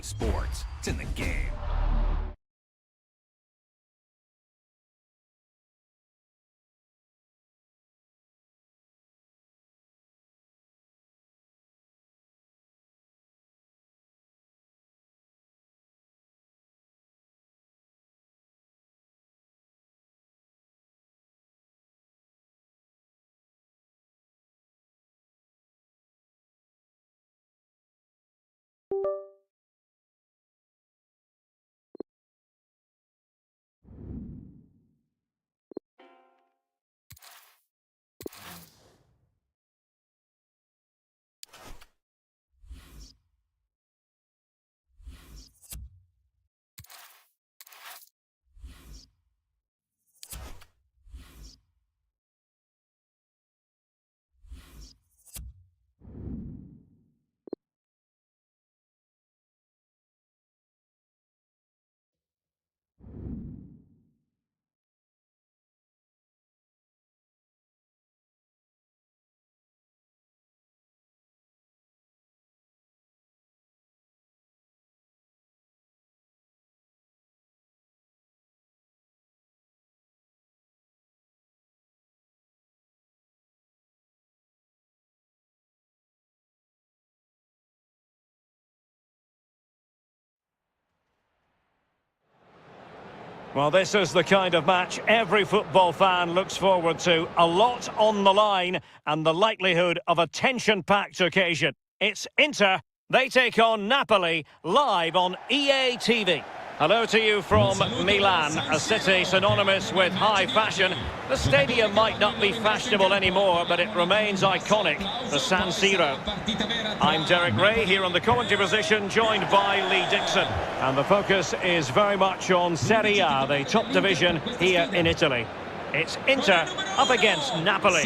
Sports, it's in the game. Well, this is the kind of match every football fan looks forward to. A lot on the line and the likelihood of a tension-packed occasion. It's Inter. They take on Napoli live on EA TV. Hello to you from Milan, a city synonymous with high fashion. The stadium might not be fashionable anymore, but it remains iconic, the San Siro. I'm Derek Ray here on the commentary position, joined by Lee Dixon. And the focus is very much on Serie A, the top division here in Italy. It's Inter up against Napoli.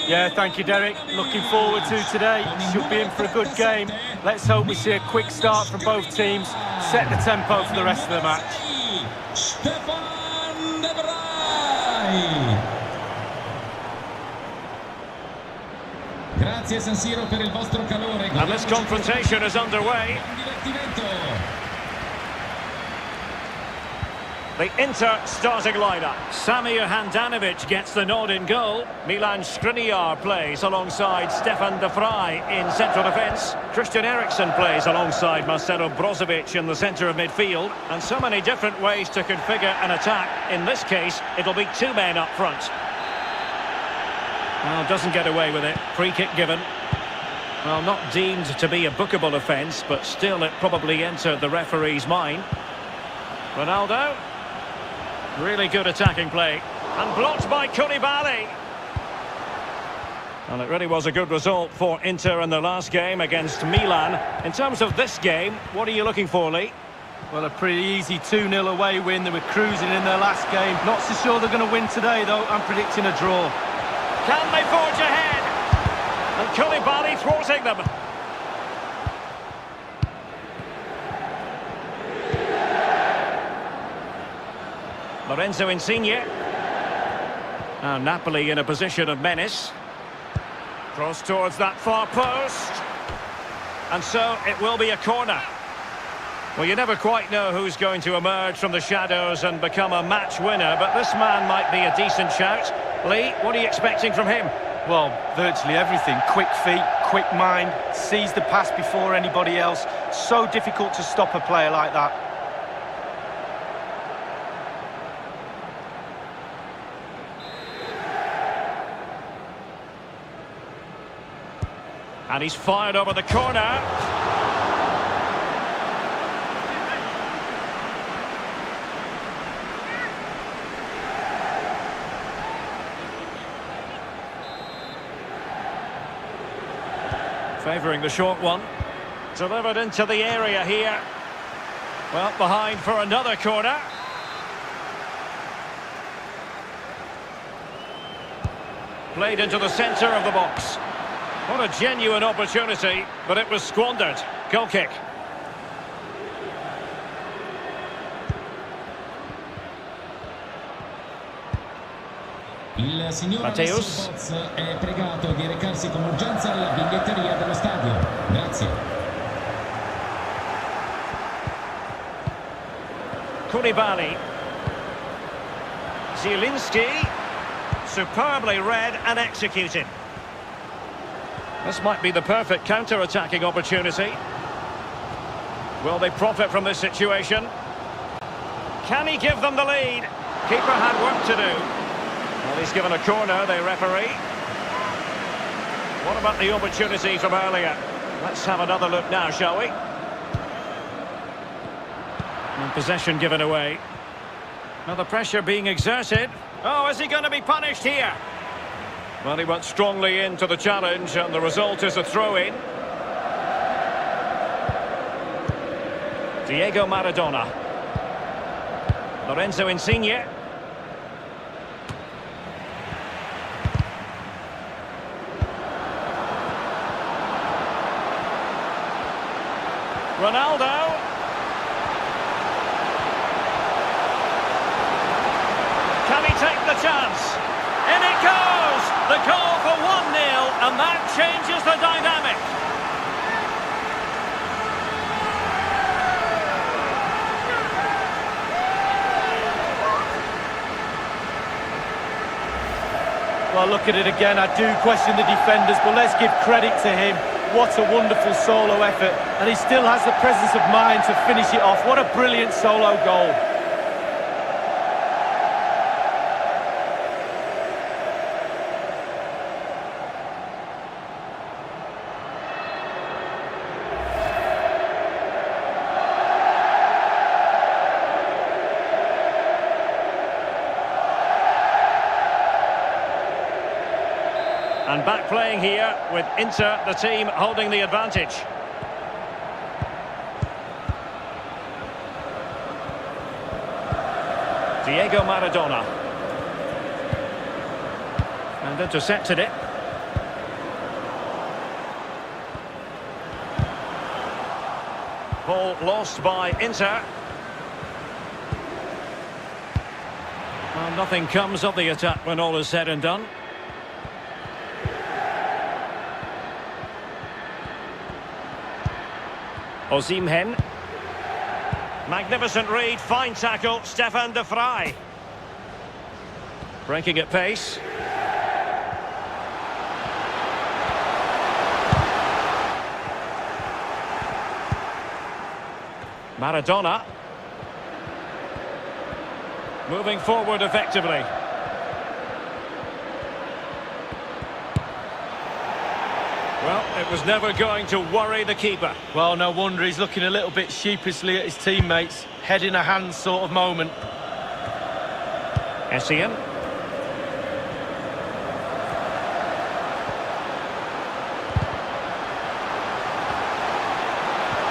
Yeah, thank you, Derek. Looking forward to today. Should be in for a good game. Let's hope we see a quick start from both teams. Set the tempo for the rest of the match. Grazie San Siro per il vostro calore. And this confrontation is underway. The Inter starting lineup. Samir Handanovic gets the nod in goal. Milan Skriniar plays alongside Stefan de Vrij in central defence. Christian Eriksen plays alongside Marcelo Brozovic in the centre of midfield. And so many different ways to configure an attack. In this case, it'll be two men up front. Well, doesn't get away with it. Free kick given. Well, not deemed to be a bookable offence, but still it probably entered the referee's mind. Ronaldo. Really good attacking play. And blocked by Koulibaly. Well, it really was a good result for Inter in their last game against Milan. In terms of this game, what are you looking for, Lee? Well, a pretty easy 2-0 away win. They were cruising in their last game. Not so sure they're going to win today, though. I'm predicting a draw. Can they forge ahead? And Koulibaly thwarting them. Lorenzo Insigne. Now Napoli in a position of menace. Cross towards that far post. And so it will be a corner. Well, you never quite know who's going to emerge from the shadows and become a match winner, but this man might be a decent shout. Lee, what are you expecting from him? Well, virtually everything. Quick feet, quick mind, sees the pass before anybody else. So difficult to stop a player like that. And he's fired over the corner. Favouring the short one. Delivered into the area here. Well, behind for another corner. Played into the centre of the box. What a genuine opportunity, but it was squandered. Goal kick. Il signor Matteus Boz è pregato di recarsi con urgenza alla biglietteria dello stadio. Grazie. Koulibaly. Zielinski. Superbly read and executed. This might be the perfect counter-attacking opportunity. Will they profit from this situation? Can he give them the lead? Keeper had work to do. Well, he's given a corner, the referee. What about the opportunity from earlier? Let's have another look now, shall we? And possession given away. Now the pressure being exerted. Oh, is he going to be punished here? Well, he went strongly into the challenge, and the result is a throw-in. Diego Maradona. Lorenzo Insigne. Ronaldo. Can he take the chance? In it goes! The goal for 1-0, and that changes the dynamic. Well, look at it again. I do question the defenders, but let's give credit to him. What a wonderful solo effort, and he still has the presence of mind to finish it off. What a brilliant solo goal. And back playing here with Inter, the team holding the advantage. Diego Maradona. And intercepted it. Ball lost by Inter. Well, nothing comes of the attack when all is said and done. Osimhen. Magnificent read, fine tackle, Stefan de Vrij. Breaking at pace. Maradona. Moving forward effectively. Well, it was never going to worry the keeper. Well, no wonder he's looking a little bit sheepishly at his teammates. Head in a hand sort of moment. Essien.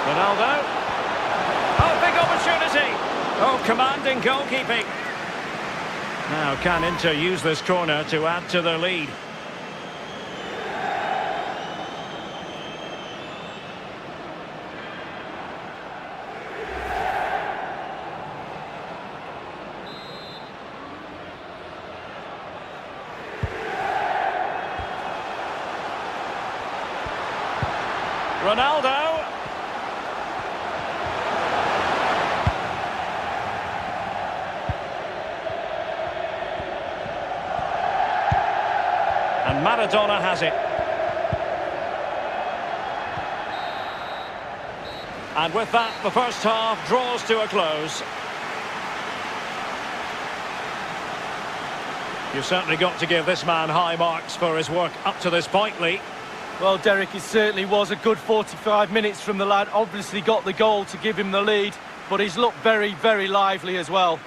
Ronaldo. Oh, big opportunity. Oh, commanding goalkeeping. Now, can Inter use this corner to add to their lead? Ronaldo. And Maradona has it. And with that, the first half draws to a close. You've certainly got to give this man high marks for his work up to this point, Lee. Well, Derek, it certainly was a good 45 minutes from the lad. Obviously got the goal to give him the lead, but he's looked very, very lively as well.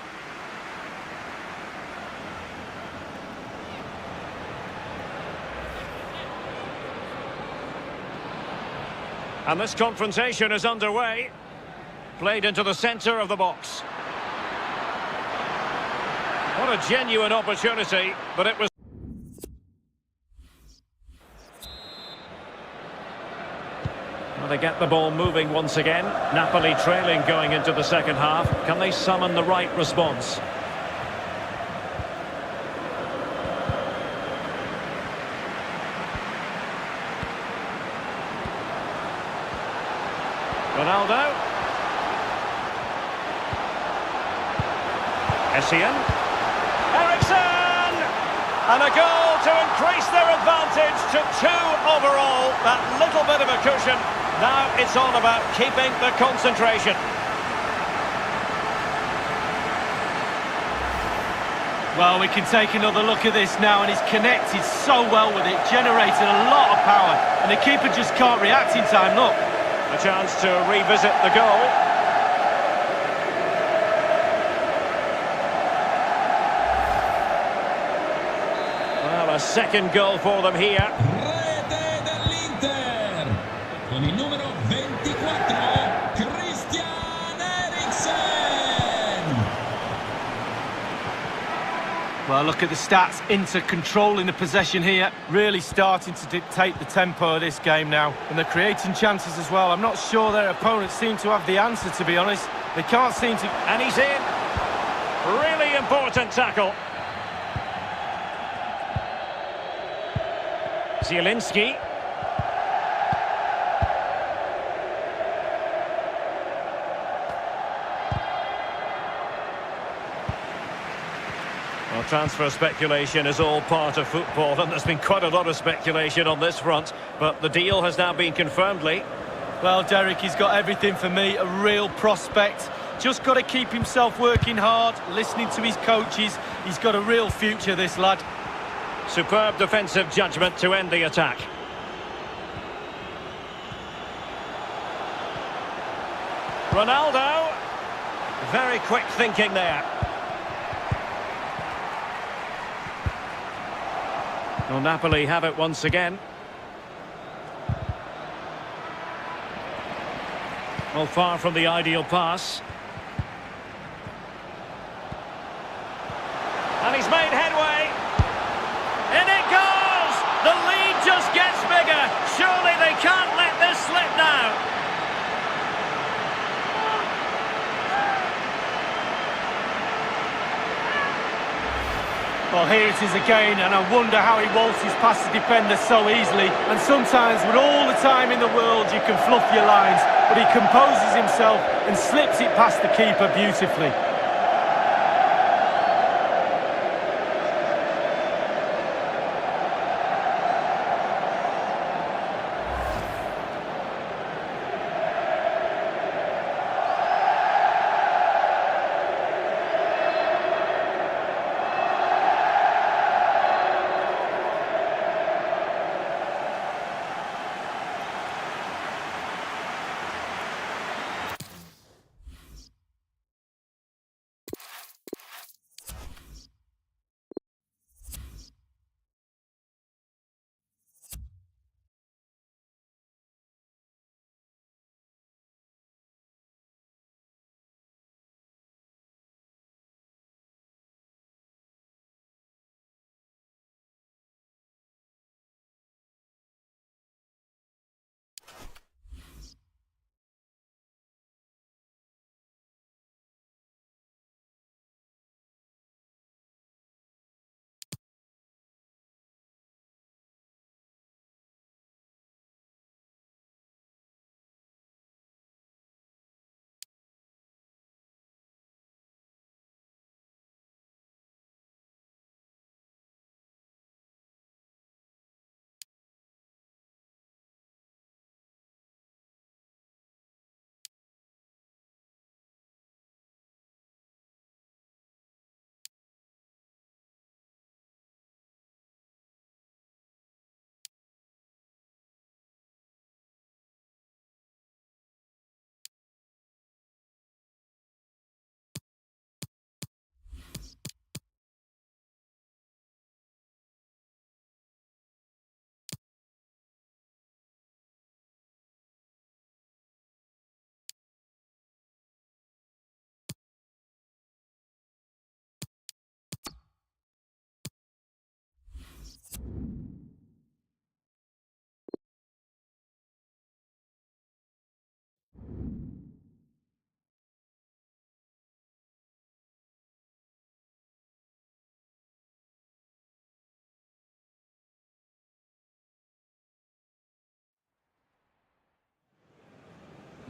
And this confrontation is underway. Played into the centre of the box. What a genuine opportunity, but it was... Well, they get the ball moving once again. Napoli trailing going into the second half. Can they summon the right response? Ronaldo. Essien. Ericsson! And a goal to increase their advantage to 2 overall. That little bit of a cushion. Now it's all about keeping the concentration. Well, we can take another look at this now, and he's connected so well with it, generated a lot of power, and the keeper just can't react in time, look. A chance to revisit the goal. Well, a second goal for them here. Rete dell'Inter con il numero 24 Christian Eriksen. Well, look at the stats. Inter controlling the possession here, really starting to dictate the tempo of this game now, and they're creating chances as well. I'm not sure their opponents seem to have the answer, to be honest. They can't seem to... And he's in. Really important tackle. Zielinski. Well, transfer speculation is all part of football, and there's been quite a lot of speculation on this front, but the deal has now been confirmed, Lee. Well, Derek, he's got everything for me, a real prospect. Just got to keep himself working hard, listening to his coaches. He's got a real future, this lad. Superb defensive judgment to end the attack. Ronaldo. Very quick thinking there. Well, Napoli have it once again. Well, far from the ideal pass. And he's made headway. In it goes! The lead just gets bigger. Surely they can't let this slip now. Well, here it is again, and I wonder how he waltzes past the defender so easily. And sometimes, with all the time in the world, you can fluff your lines, but he composes himself and slips it past the keeper beautifully.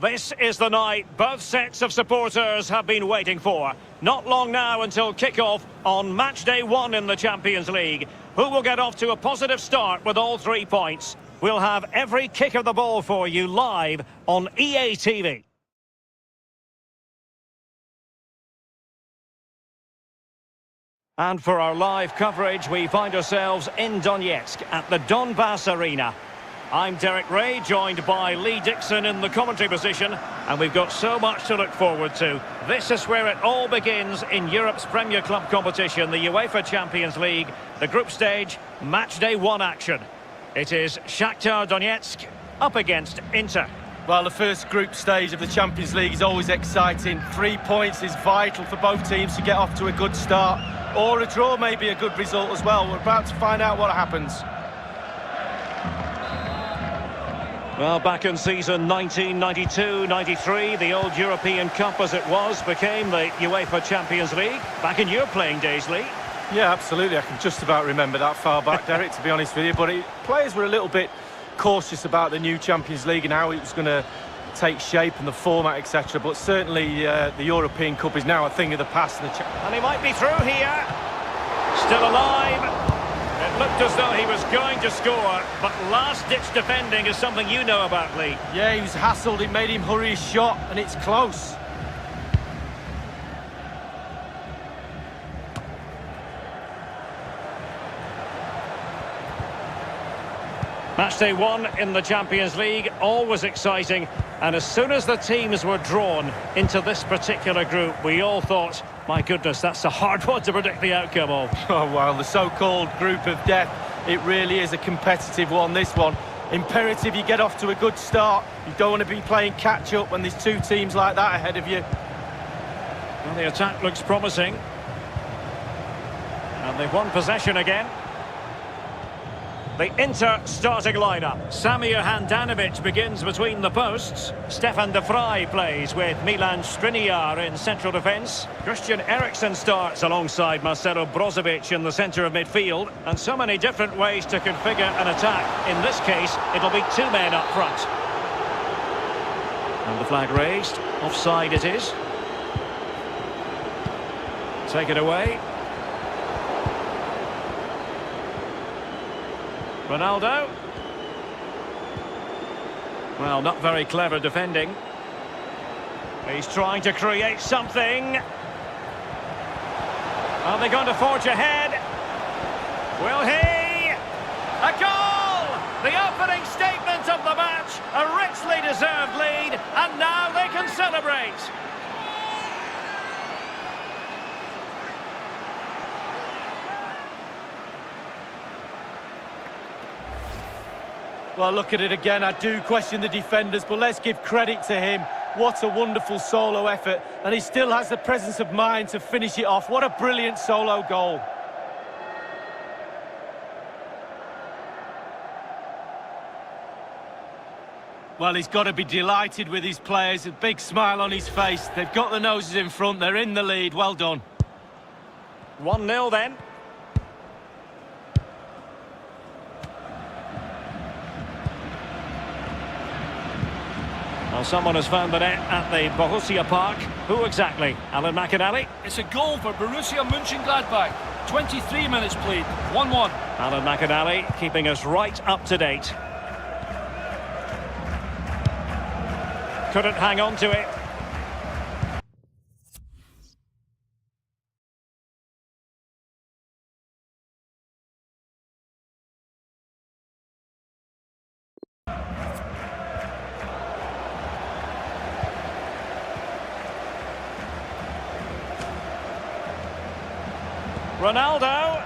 This is the night both sets of supporters have been waiting for. Not long now until kick-off on match day 1 in the Champions League. Who will get off to a positive start with all 3 points? We'll have every kick of the ball for you live on EA TV. And for our live coverage, we find ourselves in Donetsk at the Donbass Arena. I'm Derek Ray, joined by Lee Dixon in the commentary position, and we've got so much to look forward to. This is where it all begins in Europe's Premier Club competition, the UEFA Champions League, the group stage, match day 1 action. It is Shakhtar Donetsk up against Inter. Well, the first group stage of the Champions League is always exciting. 3 points is vital for both teams to get off to a good start. Or a draw may be a good result as well. We're about to find out what happens. Well, back in season 1992-93, the old European Cup as it was became the UEFA Champions League. Back in your playing days, Lee. Yeah, absolutely. I can just about remember that far back, Derek, to be honest with you. But players were a little bit cautious about the new Champions League and how it was going to take shape and the format, etc. But certainly the European Cup is now a thing of the past. And he might be through here. Still alive. It looked as though he was going to score, but last-ditch defending is something you know about, Lee. Yeah, he was hassled. It made him hurry his shot, and it's close. Matchday 1 in the Champions League, always exciting. And as soon as the teams were drawn into this particular group, we all thought, my goodness, that's a hard one to predict the outcome of. Oh, well, the so-called group of death, it really is a competitive one, this one. Imperative you get off to a good start. You don't want to be playing catch-up when there's 2 teams like that ahead of you. Well, the attack looks promising. And they've won possession again. The Inter starting lineup. Samir Handanovic begins between the posts. Stefan de Vrij plays with Milan Skriniar in central defence. Christian Eriksen starts alongside Marcelo Brozovic in the centre of midfield. And so many different ways to configure an attack. In this case, it'll be 2 men up front. And the flag raised. Offside it is. Take it away. Ronaldo. Well, not very clever defending. He's trying to create something. Are they going to forge ahead? Will he? A goal! The opening statement of the match. A richly deserved lead. And now they can celebrate. Well, look at it again. I do question the defenders, but let's give credit to him. What a wonderful solo effort. And he still has the presence of mind to finish it off. What a brilliant solo goal. Well, he's got to be delighted with his players. A big smile on his face. They've got the noses in front. They're in the lead. Well done. 1-0 then. Well, someone has found the net at the Borussia Park. Who exactly? Alan McInally? It's a goal for Borussia Mönchengladbach. 23 minutes played, 1-1. Alan McInally keeping us right up to date. Couldn't hang on to it. Ronaldo.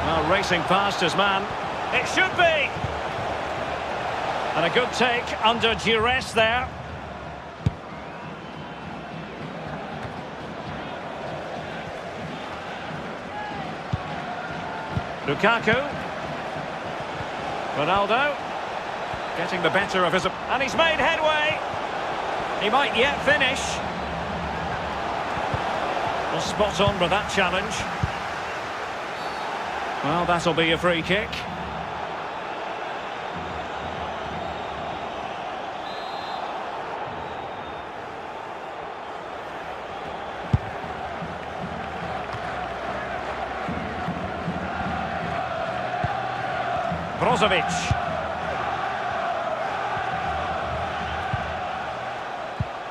Well, racing past his man. It should be. And a good take under duress there. Lukaku. Ronaldo. Getting the better of his... And he's made headway. He might yet finish. Well, spot on with that challenge. Well, that'll be a free kick. Brozovic.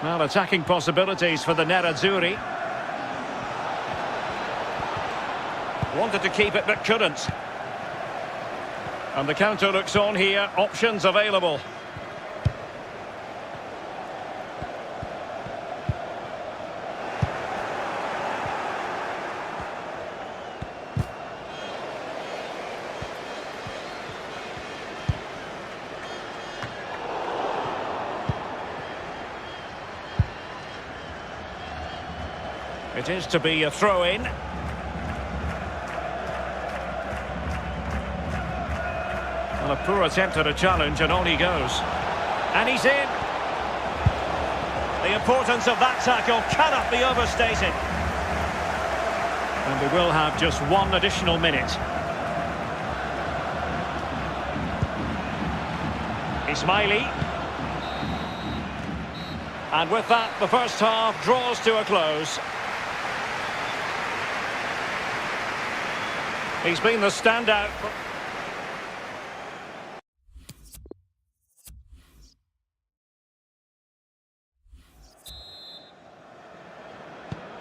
Well, attacking possibilities for the Nerazzurri. Wanted to keep it but couldn't. And the counter looks on here, options available. It is to be a throw-in. Well, a poor attempt at a challenge, and on he goes. And he's in. The importance of that tackle cannot be overstated. And we will have just one additional minute. Ismaili. And with that, the first half draws to a close. He's been the standout.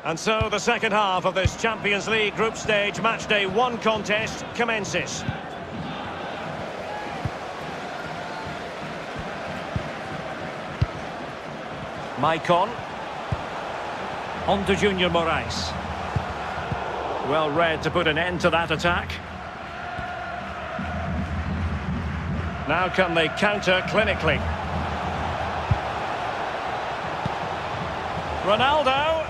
And so the second half of this Champions League group stage matchday 1 contest commences. Maicon. On to Junior Moraes. Well read to put an end to that attack. Now can they counter clinically? Ronaldo.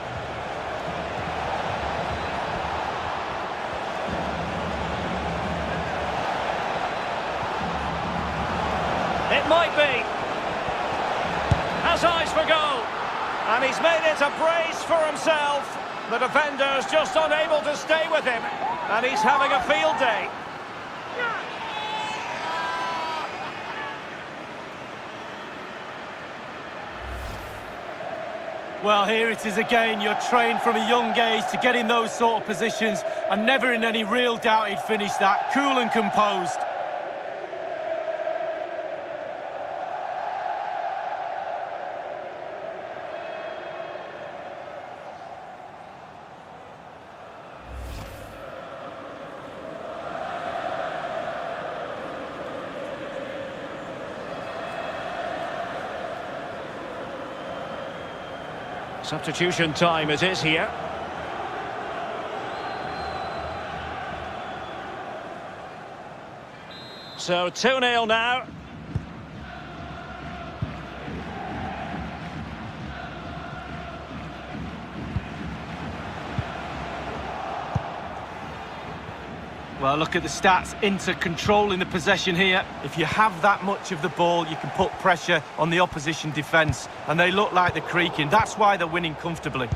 It might be. Has eyes for goal. And he's made it a brace for himself. The defender's just unable to stay with him, and he's having a field day. Well, here it is again. You're trained from a young age to get in those sort of positions, and never in any real doubt he'd finish that. Cool and composed. Substitution time it is here. So 2-0 now. Well, look at the stats into controlling the possession here. If you have that much of the ball, you can put pressure on the opposition defence. And they look like they're creaking. That's why they're winning comfortably.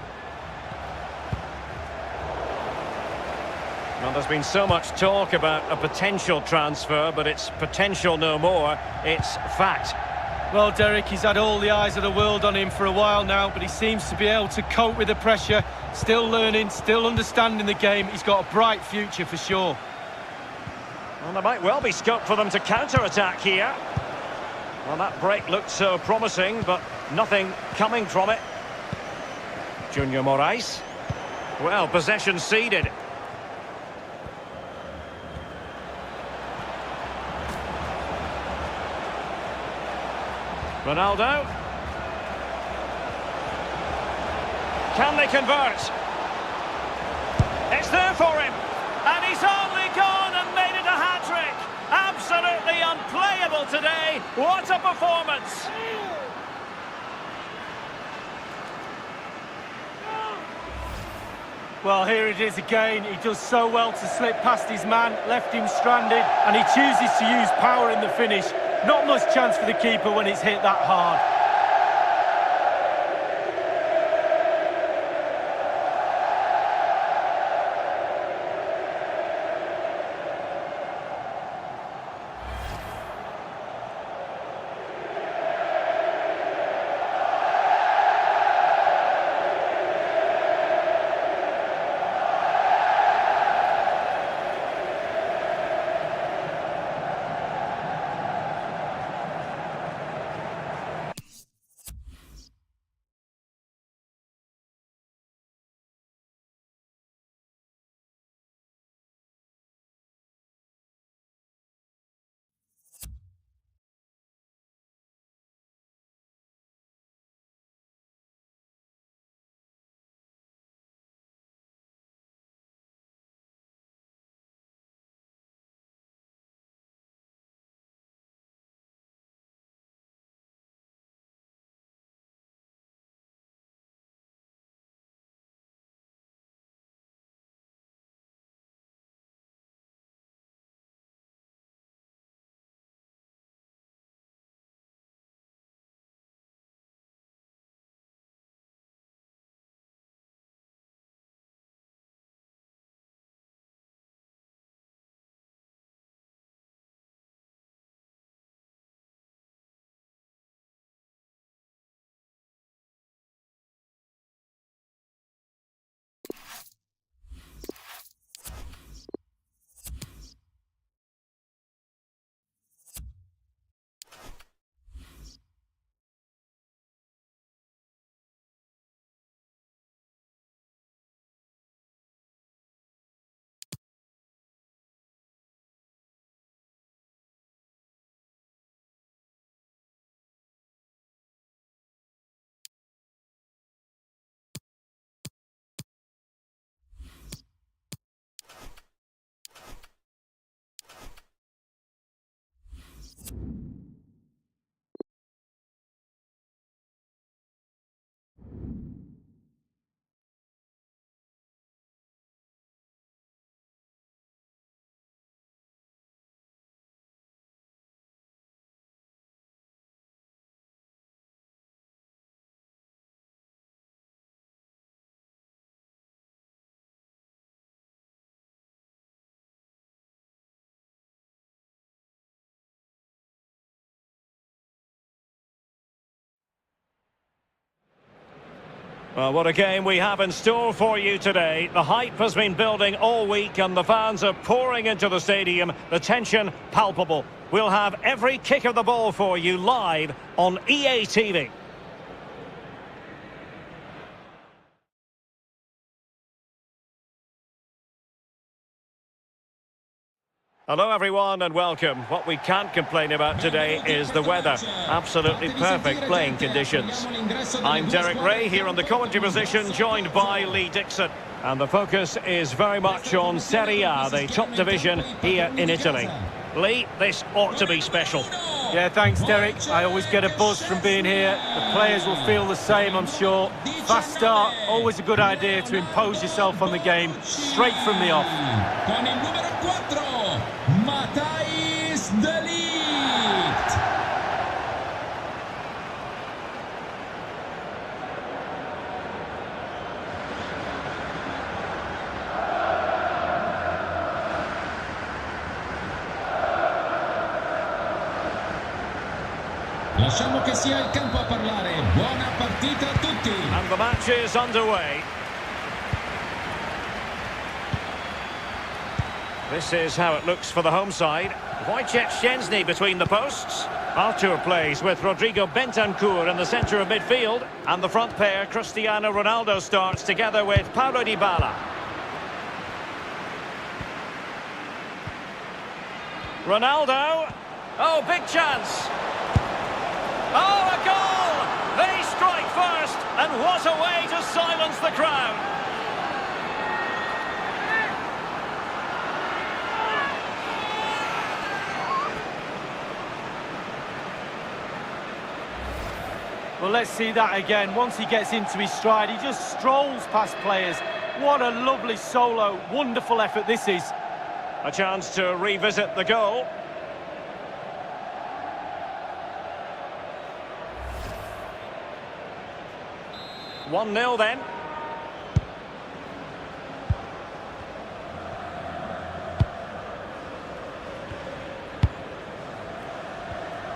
Well, there's been so much talk about a potential transfer, but it's potential no more. It's fact. Well, Derek, he's had all the eyes of the world on him for a while now, but he seems to be able to cope with the pressure. Still learning, still understanding the game. He's got a bright future for sure. Well, there might well be scope for them to counter-attack here. Well, that break looked so promising, but nothing coming from it. Junior Moraes. Well, possession ceded. Ronaldo. Can they convert? It's there for him. And he's only gone and made it a hat-trick. Absolutely unplayable today. What a performance. Well, here it is again. He does so well to slip past his man, left him stranded, and he chooses to use power in the finish. Not much chance for the keeper when it's hit that hard. Well, what a game we have in store for you today. The hype has been building all week and the fans are pouring into the stadium. The tension palpable. We'll have every kick of the ball for you live on EA TV. Hello everyone and welcome. What we can't complain about today is the weather. Absolutely perfect playing conditions. I'm Derek Ray here on the commentary position, joined by Lee Dixon. And the focus is very much on Serie A, the top division here in Italy. Lee, this ought to be special. Yeah, thanks Derek. I always get a buzz from being here. The players will feel the same, I'm sure. Fast start, always a good idea to impose yourself on the game straight from the off. Con il numero 4, Matthijs de Ligt. Lasciamo che sia il campo a parlare. Buona partita a tutti. And the match is underway. This is how it looks for the home side. Wojciech Szczęsny between the posts. Artur plays with Rodrigo Bentancur in the centre of midfield. And the front pair, Cristiano Ronaldo, starts together with Paulo Dybala. Ronaldo. Oh, big chance. Oh, a goal! They strike first, and what a way to silence the crowd. Well, let's see that again. Once he gets into his stride, he just strolls past players. What a lovely solo. Wonderful effort this is. A chance to revisit the goal. One 0 then.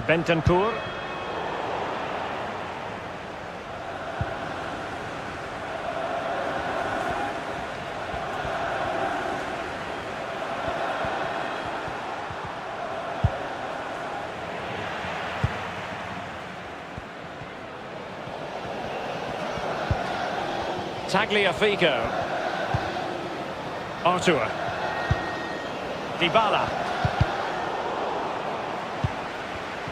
Bentancur. Tagliafico. Artur. Dybala.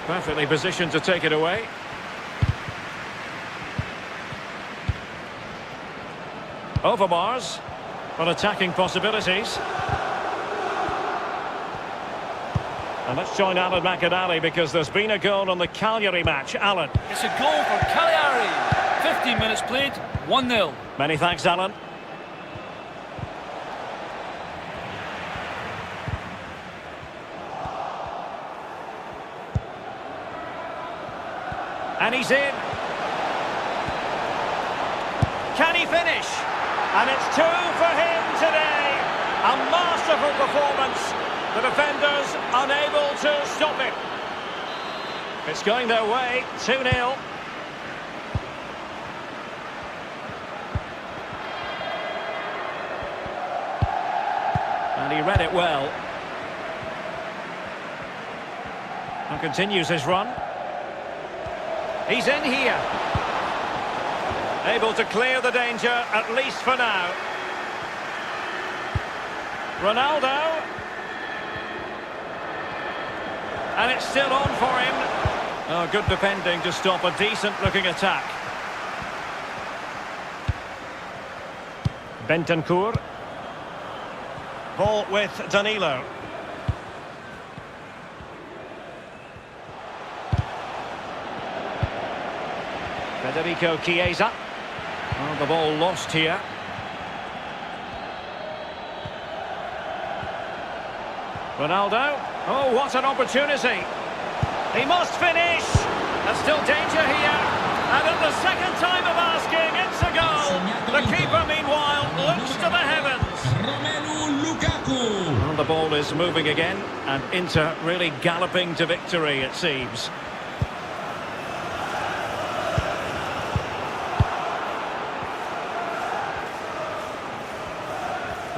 Perfectly positioned to take it away. Overmars. On attacking possibilities. And let's join Alan McAnally because there's been a goal on the Cagliari match. Alan. It's a goal for Cagliari. 15 minutes played, 1-0. Many thanks, Alan. And he's in. Can he finish? And it's 2 for him today. A masterful performance. The defenders unable to stop it. It's going their way, 2-0. And he read it well. And continues his run. He's in here. Able to clear the danger, at least for now. Ronaldo. And it's still on for him. Oh, good defending to stop a decent-looking attack. Bentancur. Ball with Danilo. Federico Chiesa. Oh, the ball lost here. Ronaldo. Oh, what an opportunity. He must finish. There's still danger here. And at the second time of asking, it's a goal. The keeper, meanwhile, looks to the heavens. Well, the ball is moving again, and Inter really galloping to victory, it seems.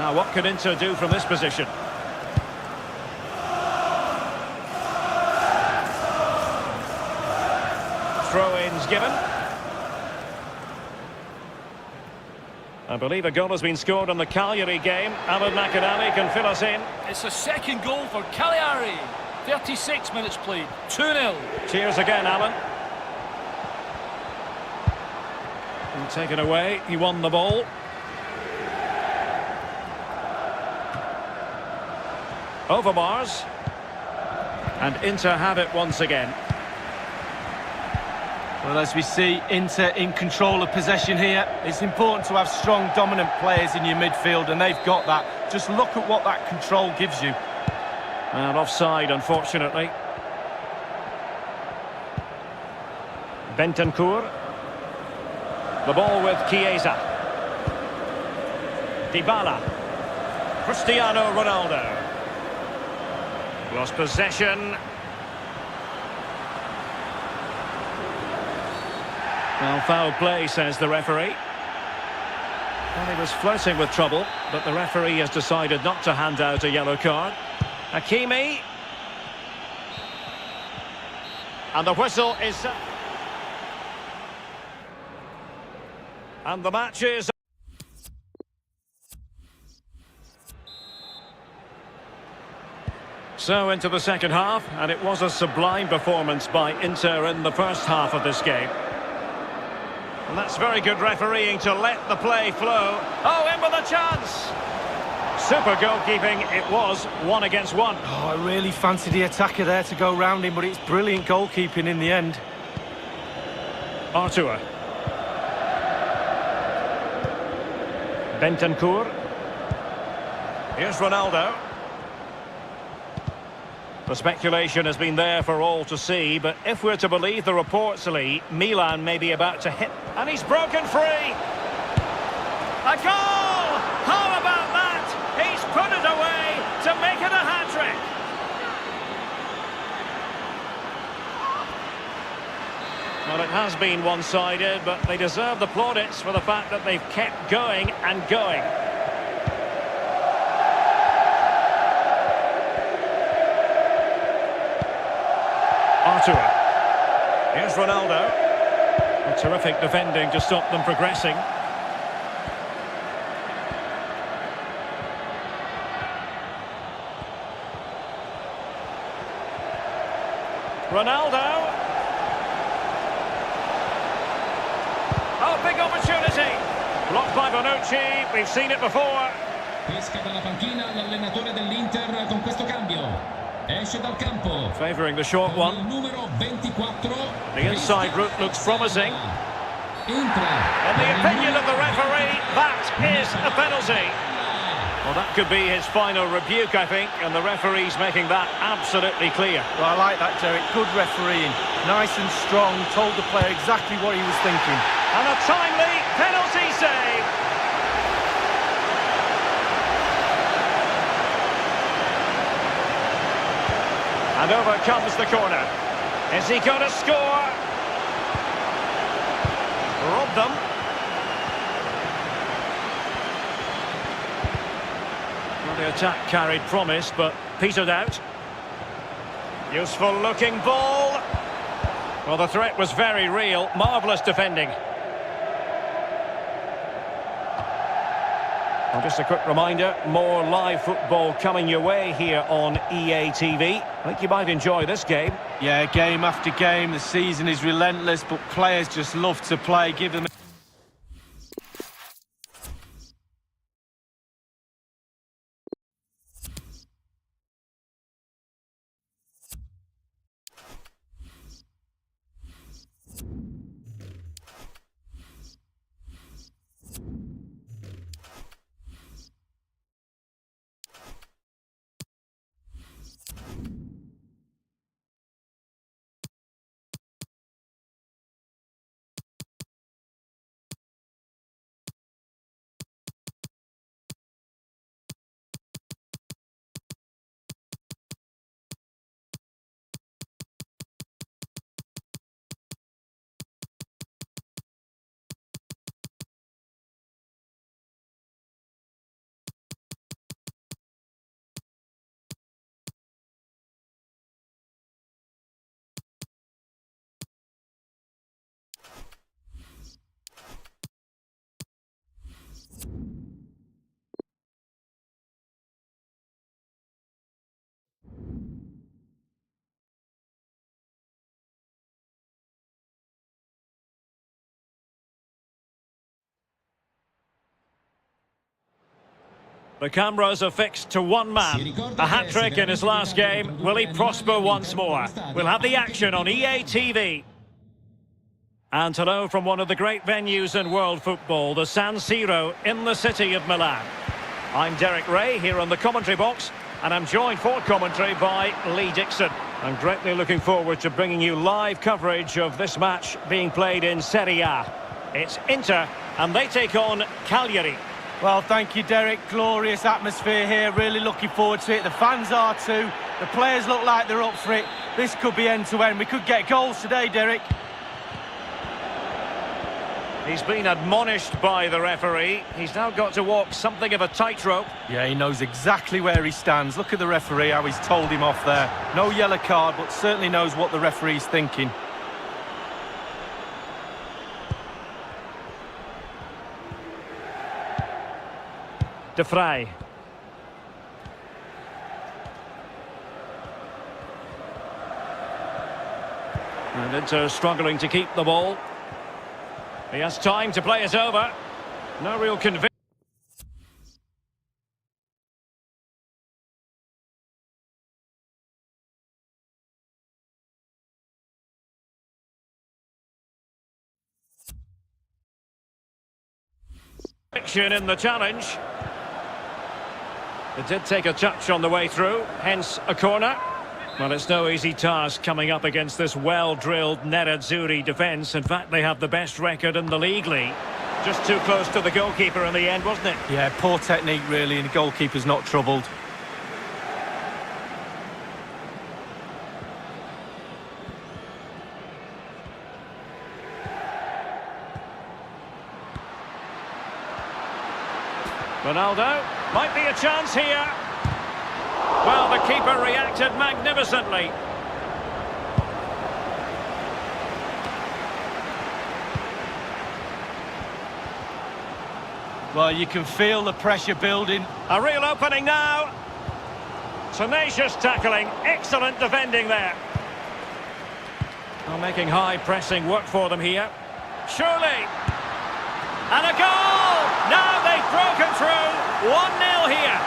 Now, what can Inter do from this position? Throw-ins given. I believe a goal has been scored on the Cagliari game. Alan McAnally can fill us in. It's a second goal for Cagliari. 36 minutes played. 2-0. Cheers again, Alan. And taken away. He won the ball. Overmars. And Inter have it once again. Well, as we see, Inter in control of possession here. It's important to have strong, dominant players in your midfield, and they've got that. Just look at what that control gives you. And offside, unfortunately. Bentancur. The ball with Chiesa. Dybala. Cristiano Ronaldo. Lost possession. Well, foul play, says the referee. Well, he was flirting with trouble, but the referee has decided not to hand out a yellow card. Hakimi. And the whistle is... And the match is... So into the second half, and it was a sublime performance by Inter in the first half of this game. And that's very good refereeing to let the play flow. Oh, in with a chance! Super goalkeeping, it was 1 against 1. Oh, I really fancied the attacker there to go round him, but it's brilliant goalkeeping in the end. Artur. Bentancur. Here's Ronaldo. The speculation has been there for all to see, but if we're to believe the reports, Lee, Milan may be about to hit... And he's broken free! A goal! How about that? He's put it away to make it a hat-trick! Well, it has been one-sided, but they deserve the plaudits for the fact that they've kept going and going. Artur. Here's Ronaldo. A terrific defending to stop them progressing. Ronaldo. Oh, big opportunity. Blocked by Bonucci. We've seen it before. Pesca dalla panchina l'allenatore dell'Inter con questo cambio. Esce dal campo. Favouring the short one. Numero 24. The inside route looks promising. In the opinion of the referee, that is a penalty. Well, that could be his final rebuke, I think, and the referee's making that absolutely clear. Well, I like that, Derek. Good refereeing. Nice and strong. Told the player exactly what he was thinking. And a timely penalty save. And over comes the corner. Is he going to score? Rob them. Well, the attack carried promise, but petered out. Useful looking ball. Well, the threat was very real. Marvellous defending. Well, just a quick reminder, more live football coming your way here on EA TV. I think you might enjoy this game. Yeah, game after game, the season is relentless, but players just love to play. Give them The cameras are fixed to one man. A hat-trick in his last game. Will he prosper once more? We'll have the action on EA TV. And hello from one of the great venues in world football, the San Siro in the city of Milan. I'm Derek Ray here on the commentary box, and I'm joined for commentary by Lee Dixon. I'm greatly looking forward to bringing you live coverage of this match being played in Serie A. It's Inter, and they take on Cagliari. Well, thank you, Derek. Glorious atmosphere here. Really looking forward to it. The fans are too. The players look like they're up for it. This could be end-to-end. We could get goals today, Derek. He's been admonished by the referee. He's now got to walk something of a tightrope. Yeah, he knows exactly where he stands. Look at the referee, how he's told him off there. No yellow card, but certainly knows what the referee's thinking. De Vrij. And Inter struggling to keep the ball. He has time to play it over. No real conviction. In the challenge. It did take a touch on the way through, hence a corner. Well, it's no easy task coming up against this well-drilled Nerazzurri defence. In fact, they have the best record in the league. Just too close to the goalkeeper in the end, wasn't it? Yeah, poor technique really, and the goalkeeper's not troubled. Ronaldo, might be a chance here. Well, the keeper reacted magnificently. Well, you can feel the pressure building. A real opening now. Tenacious tackling, excellent defending there. Well, making high pressing work for them here. Surely. And a goal! Now they've broken through. 1-0 here.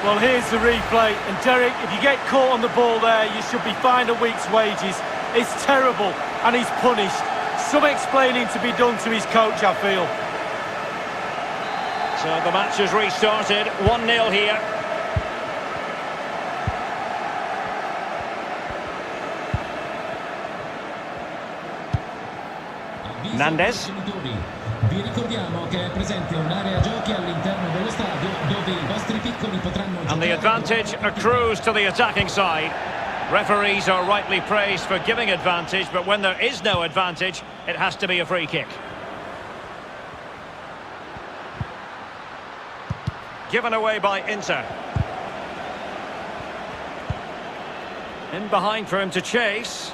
Well, here's the replay. And Derek, if you get caught on the ball there, you should be fined a week's wages. It's terrible, and he's punished. Some explaining to be done to his coach, I feel. So the match has restarted. 1-0 here. Nandez. Vi ricordiamo che è presente un'area giochi all'interno dello stadio dove i vostri piccoli potranno giocare. And the advantage accrues to the attacking side. Referees are rightly praised for giving advantage, but when there is no advantage, it has to be a free kick. Given away by Inter. In behind for him to chase.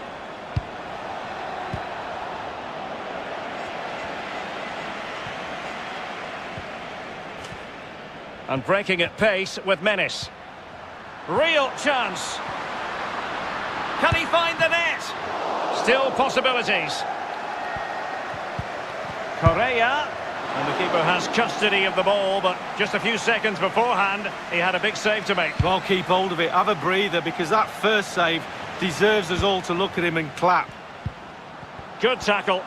And breaking at pace with menace. Real chance. Can he find the net? Still possibilities. Correa. And the keeper has custody of the ball, but just a few seconds beforehand, he had a big save to make. Well, keep hold of it. Have a breather, because that first save deserves us all to look at him and clap. Good tackle.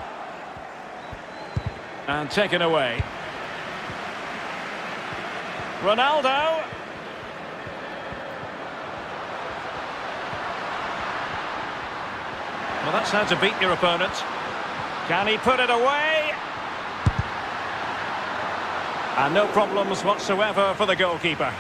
And taken away. Ronaldo. Well, that's how to beat your opponent. Can he put it away? And no problems whatsoever for the goalkeeper.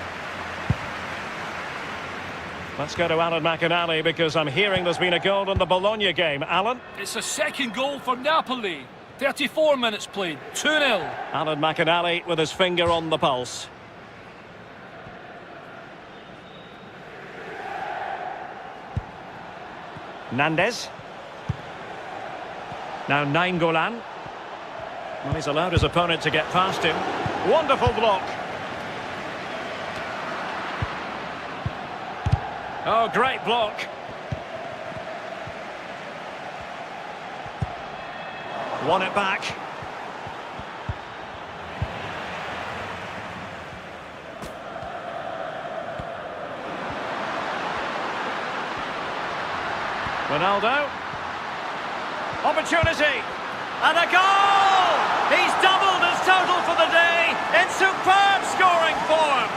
Let's go to Alan McInally, because I'm hearing there's been a goal in the Bologna game. Alan? It's a second goal for Napoli. 34 minutes played. 2-0. Alan McInally with his finger on the pulse. Nandez. Now Nainggolan. Well, he's allowed his opponent to get past him. Wonderful block. Oh, great block. Won it back. Ronaldo. Opportunity. And a goal! He's doubled his total for the day in superb scoring form.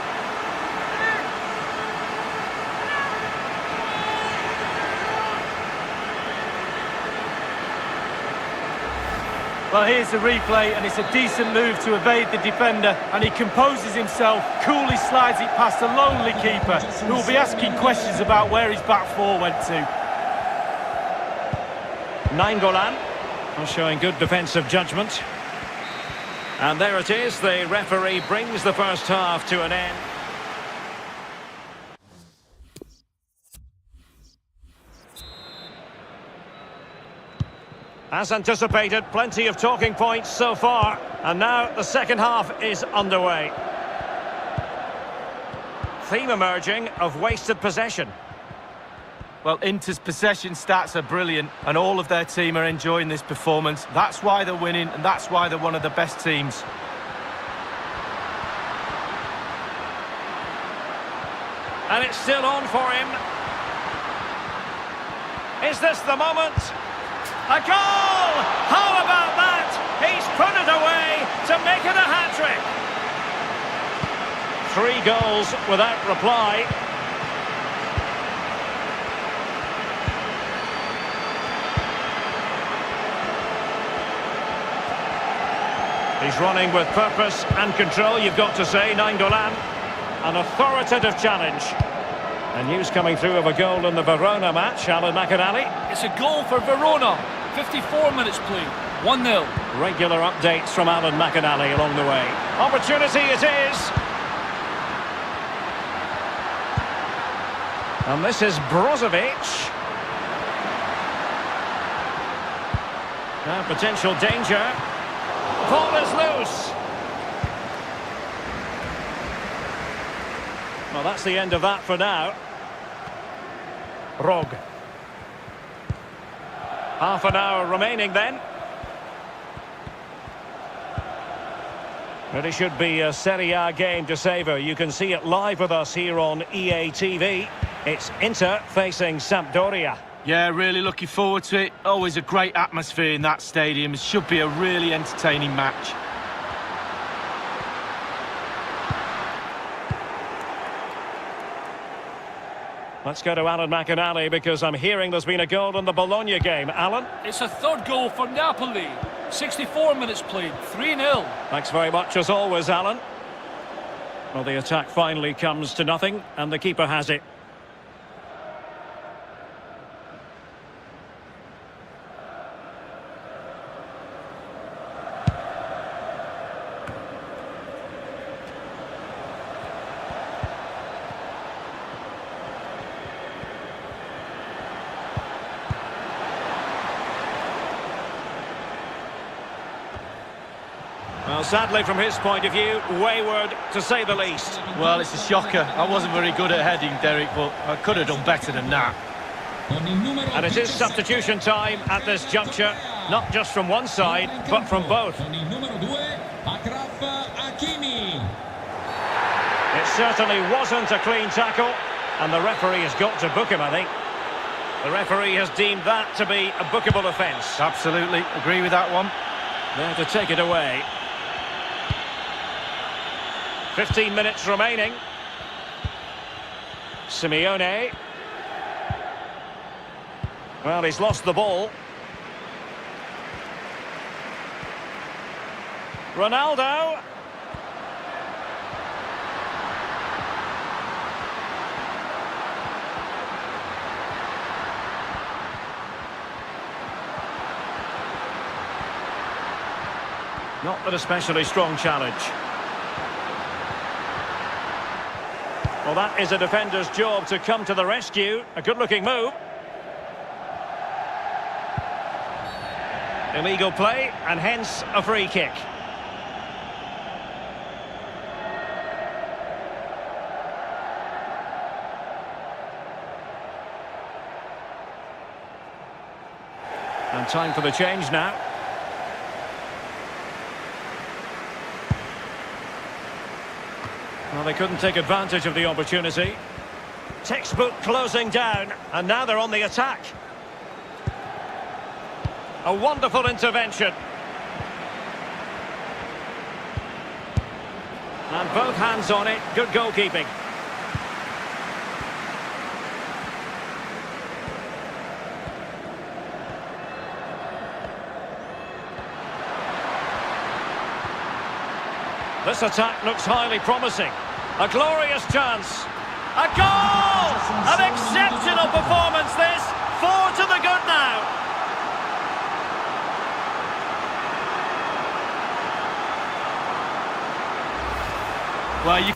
Well, here's the replay, and it's a decent move to evade the defender, and he composes himself, coolly slides it past a lonely keeper, who will be asking questions about where his back four went to. Nainggolan showing good defensive judgment. And there it is, the referee brings the first half to an end. As anticipated, plenty of talking points so far, and now the second half is underway. Theme emerging of wasted possession. Well, Inter's possession stats are brilliant, and all of their team are enjoying this performance. That's why they're winning, and that's why they're one of the best teams. And it's still on for him. Is this the moment? A goal! How about that? He's put it away to make it a hat-trick. 3 goals without reply. He's running with purpose and control, you've got to say, Nainggolan. An authoritative challenge. And news coming through of a goal in the Verona match, Alan McInally. It's a goal for Verona. 54 minutes played. 1-0. Regular updates from Alan McInally along the way. Opportunity it is. And this is Brozovic. Now potential danger. Ball is loose. Well, that's the end of that for now. Rog. Half an hour remaining then. Really should be a Serie A game to savour. You can see it live with us here on EA TV. It's Inter facing Sampdoria. Yeah, really looking forward to it. Always a great atmosphere in that stadium. It should be a really entertaining match. Let's go to Alan McInally because I'm hearing there's been a goal in the Bologna game. Alan? It's a third goal for Napoli. 64 minutes played. 3-0. Thanks very much as always, Alan. Well, the attack finally comes to nothing and the keeper has it. Well, sadly, from his point of view, wayward, to say the least. Well, it's a shocker. I wasn't very good at heading, Derek, but I could have done better than that. And it is substitution time at this juncture, not just from one side, but from both. It certainly wasn't a clean tackle, and the referee has got to book him, I think. The referee has deemed that to be a bookable offence. Absolutely, agree with that one. There to take it away. 15 minutes remaining. Simeone. Well, he's lost the ball. Ronaldo. Not an especially strong challenge. Well, that is a defender's job to come to the rescue. A good-looking move. Illegal play, and hence a free kick. And time for the change now. Well, they couldn't take advantage of the opportunity. Textbook closing down, and now they're on the attack. A wonderful intervention. And both hands on it, good goalkeeping. This attack looks highly promising. A glorious chance. A goal! An exceptional performance this. 4 to the good now. Well, you...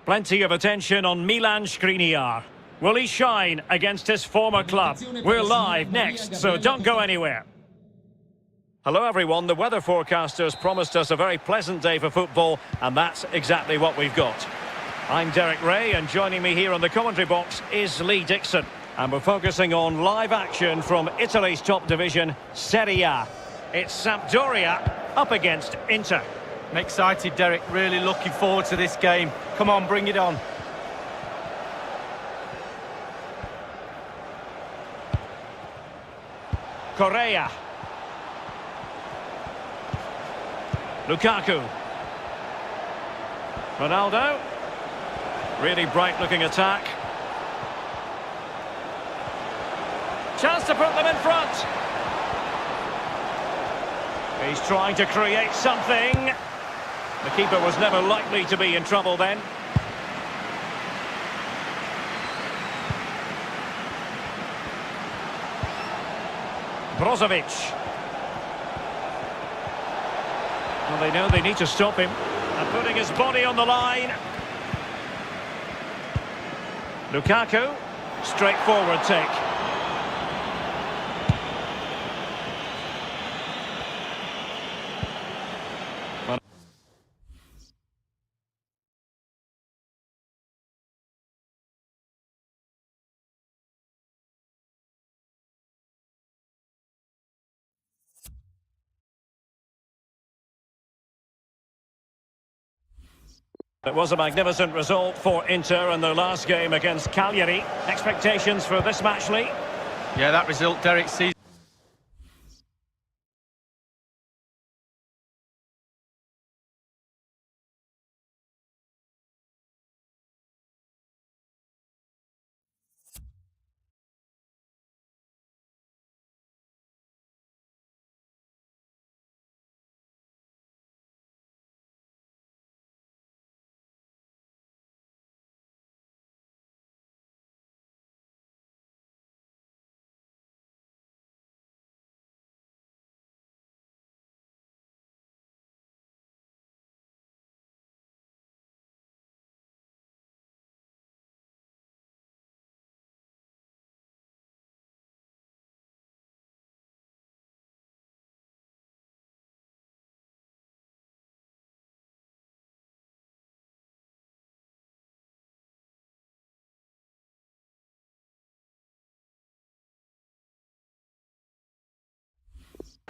Plenty of attention on Milan Skriniar. Will he shine against his former club? We're live next, so don't go anywhere. Hello everyone, the weather forecasters promised us a very pleasant day for football, and that's exactly what we've got. I'm Derek Ray, and joining me here on the commentary box is Lee Dixon. And we're focusing on live action from Italy's top division, Serie A. It's Sampdoria up against Inter. I'm excited, Derek. Really looking forward to this game. Come on, bring it on. Correa. Lukaku. Ronaldo. Really bright-looking attack. Chance to put them in front. He's trying to create something. The keeper was never likely to be in trouble then. Brozovic. Well, they know they need to stop him. And putting his body on the line. Lukaku. Straightforward take. It was a magnificent result for Inter in their last game against Cagliari. Expectations for this match, Lee? Yeah, that result, Derek, sees...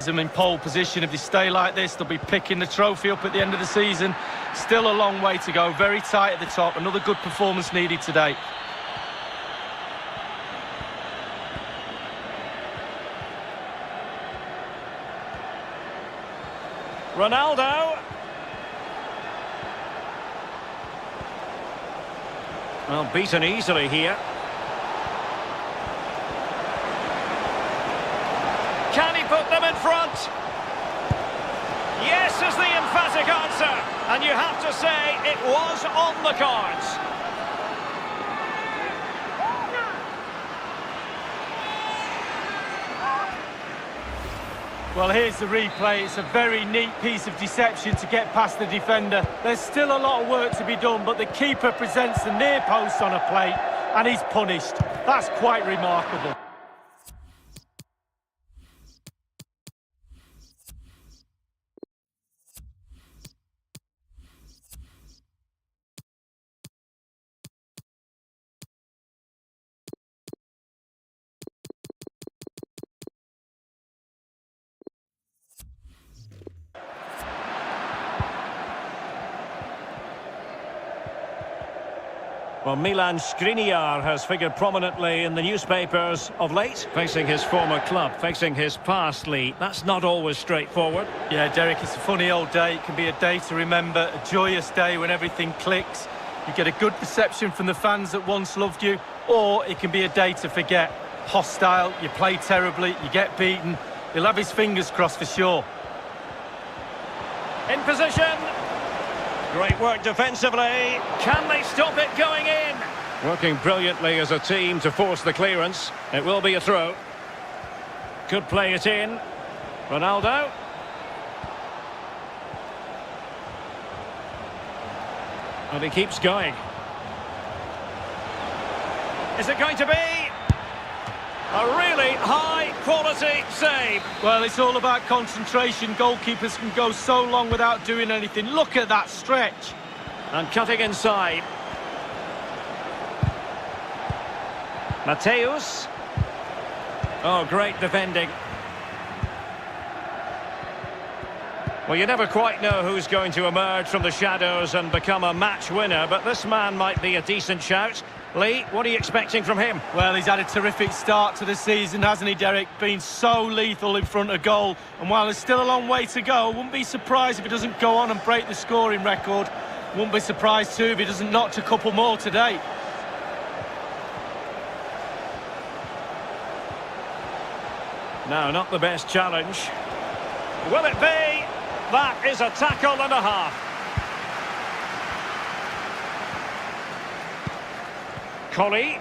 them in pole position. If they stay like this, they'll be picking the trophy up at the end of the season. Still a long way to go, very tight at the top. Another good performance needed today. Ronaldo. Well, beaten easily here. Can he put them in front? Yes is the emphatic answer. And you have to say it was on the cards. Well, here's the replay. It's a very neat piece of deception to get past the defender. There's still a lot of work to be done, but the keeper presents the near post on a plate, and he's punished. That's quite remarkable. Well, Milan Skriniar has figured prominently in the newspapers of late, facing his former club, facing his past league. That's not always straightforward. Yeah, Derek, it's a funny old day. It can be a day to remember, a joyous day when everything clicks. You get a good reception from the fans that once loved you, or it can be a day to forget. Hostile, you play terribly, you get beaten. He'll have his fingers crossed for sure. In position. Great work defensively. Can they stop it going in? Working brilliantly as a team to force the clearance. It will be a throw. Could play it in. Ronaldo. And he keeps going. Is it going to be? A really high-quality save. Well, it's all about concentration. Goalkeepers can go so long without doing anything. Look at that stretch. And cutting inside. Mateus. Oh, great defending. Well, you never quite know who's going to emerge from the shadows and become a match winner, but this man might be a decent shout. Lee, what are you expecting from him? Well, he's had a terrific start to the season, hasn't he, Derek? Been so lethal in front of goal. And while there's still a long way to go, wouldn't be surprised if he doesn't go on and break the scoring record. Wouldn't be surprised, too, if he doesn't notch a couple more today. No, not the best challenge. Will it be? That is a tackle and a half. Collie.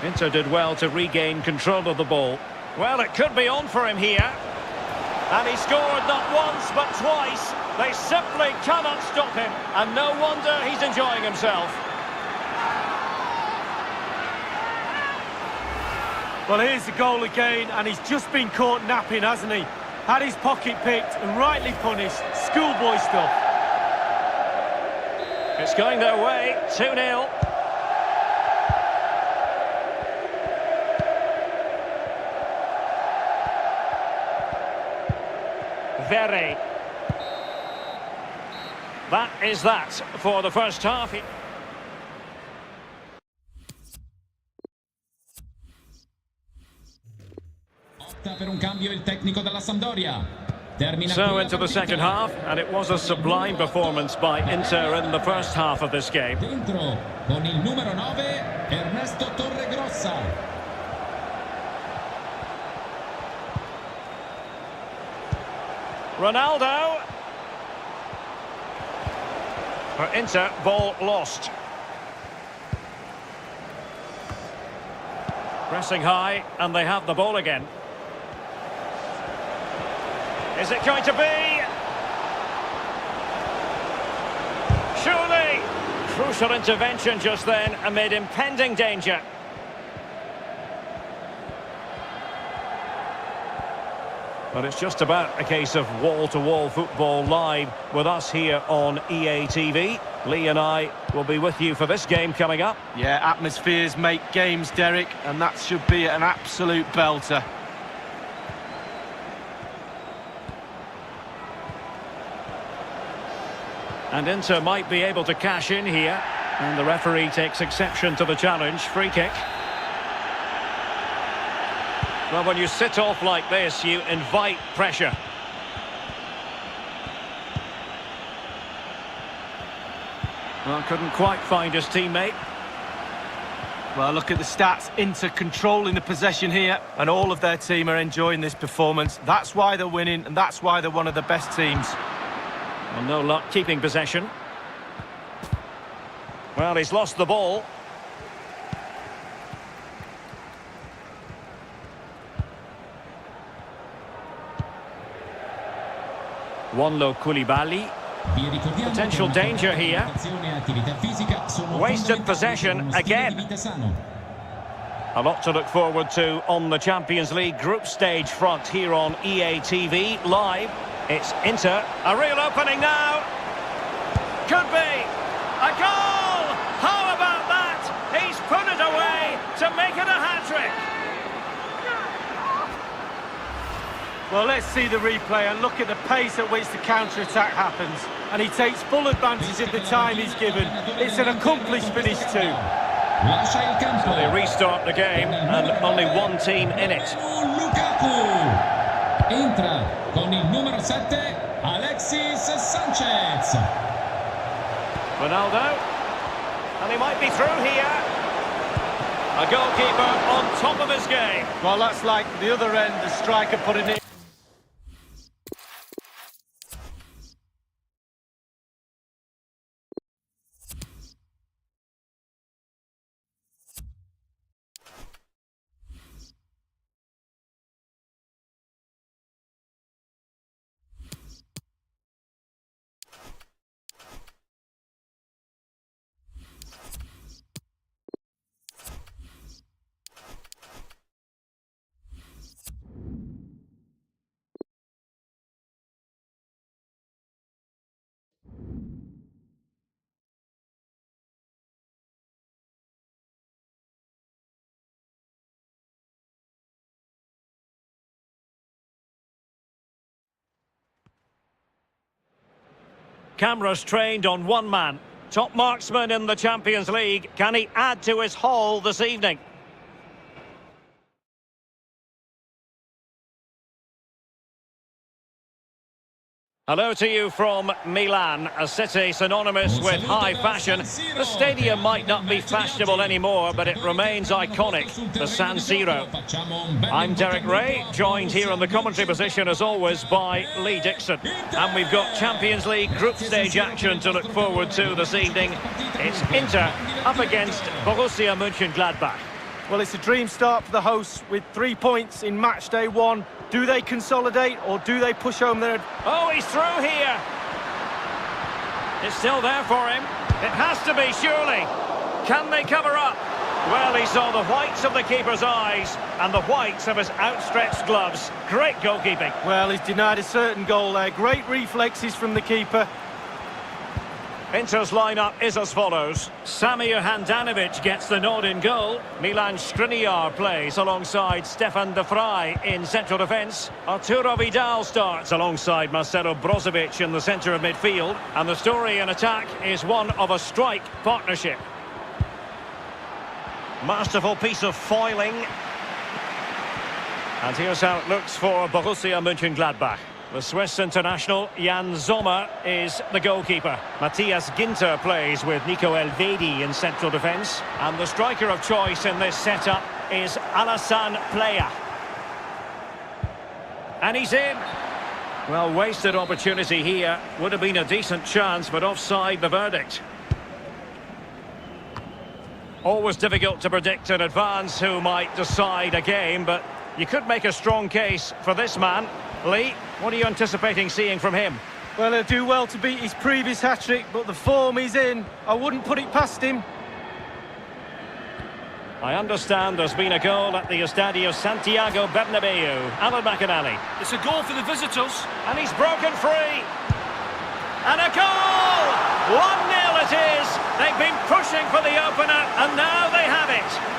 Inter did well to regain control of the ball. Well, it could be on for him here. And he scored not once but twice. They simply cannot stop him. And no wonder he's enjoying himself. Well, here's the goal again, and he's just been caught napping, hasn't he? Had his pocket picked and rightly punished. Schoolboy stuff. It's going their way, 2-0. Verre. That is that for the first half. Opta per un cambio il tecnico della Sampdoria. So into the second half, and it was a sublime performance by Inter in the first half of this game. Dentro con il numero 9 Ernesto Torregrossa. Ronaldo. For Inter, ball lost. Pressing high, and they have the ball again. Is it going to be? Surely! Crucial intervention just then amid impending danger. But it's just about a case of wall-to-wall football live with us here on EA TV. Lee and I will be with you for this game coming up. Yeah, atmospheres make games, Derek, and that should be an absolute belter. And Inter might be able to cash in here. And the referee takes exception to the challenge. Free kick. Well, when you sit off like this, you invite pressure. Well, couldn't quite find his teammate. Well, look at the stats. Inter controlling the possession here, and all of their team are enjoying this performance. That's why they're winning, and that's why they're one of the best teams. Well, no luck keeping possession. Well, he's lost the ball. Wanlo Koulibaly. Potential danger here. Wasted possession again. A lot to look forward to on the Champions League group stage front here on EA TV Live. It's Inter. A real opening now. Could be. A goal! How about that? He's put it away to make it a hat-trick. Well, let's see the replay and look at the pace at which the counter-attack happens. And he takes full advantage of the time he's given. It's an accomplished finish too. So they restart the game and only one team in it. Lukaku entra con il numero 7 Alexis Sanchez. Ronaldo, and he might be through here. A goalkeeper on top of his game. Well, that's like the other end, the striker putting it. Cameras trained on one man. Top marksman in the Champions League. Can he add to his haul this evening? Hello to you from Milan, a city synonymous with high fashion. The stadium might not be fashionable anymore, but it remains iconic, the San Siro. I'm Derek Ray, joined here in the commentary position as always by Lee Dixon. And we've got Champions League group stage action to look forward to this evening. It's Inter up against Borussia Mönchengladbach. Well, it's a dream start for the hosts with 3 points in match day 1. Do they consolidate or do they push home their... Oh, he's through here. It's still there for him. It has to be, surely. Can they cover up? Well, he saw the whites of the keeper's eyes and the whites of his outstretched gloves. Great goalkeeping. Well, he's denied a certain goal there. Great reflexes from the keeper. Inter's lineup is as follows. Samir Handanovic gets the nod in goal. Milan Skriniar plays alongside Stefan de Vrij in central defence. Arturo Vidal starts alongside Marcelo Brozovic in the centre of midfield. And the story in attack is one of a strike partnership. Masterful piece of foiling. And here's how it looks for Borussia Mönchengladbach. The Swiss international Jan Sommer is the goalkeeper. Matthias Ginter plays with Nico Elvedi in central defence. And the striker of choice in this setup is Alassane Plea. And he's in. Well, wasted opportunity here. Would have been a decent chance, but offside the verdict. Always difficult to predict in advance who might decide a game, but you could make a strong case for this man. Lee, what are you anticipating seeing from him? Well, he'll do well to beat his previous hat-trick, but the form he's in, I wouldn't put it past him. I understand there's been a goal at the Estadio Santiago Bernabeu. Alan McInally. It's a goal for the visitors. And he's broken free. And a goal! 1-0 it is. They've been pushing for the opener, and now they have it.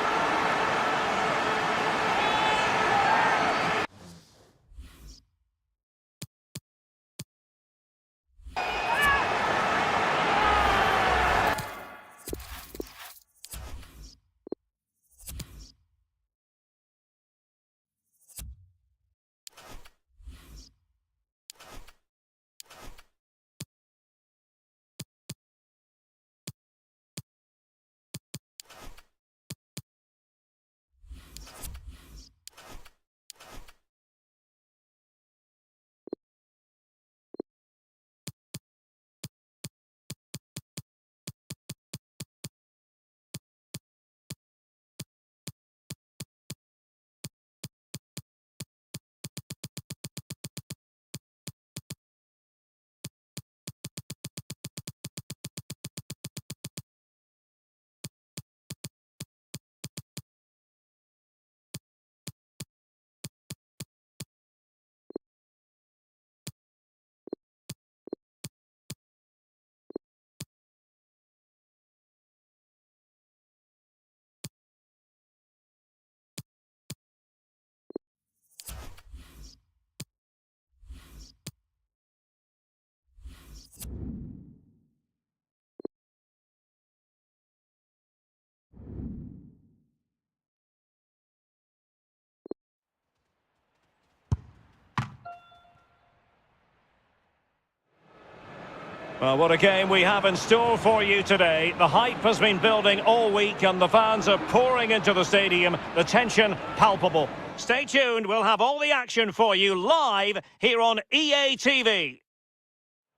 Well, what a game we have in store for you today. The hype has been building all week and the fans are pouring into the stadium. The tension palpable. Stay tuned, we'll have all the action for you live here on EA TV.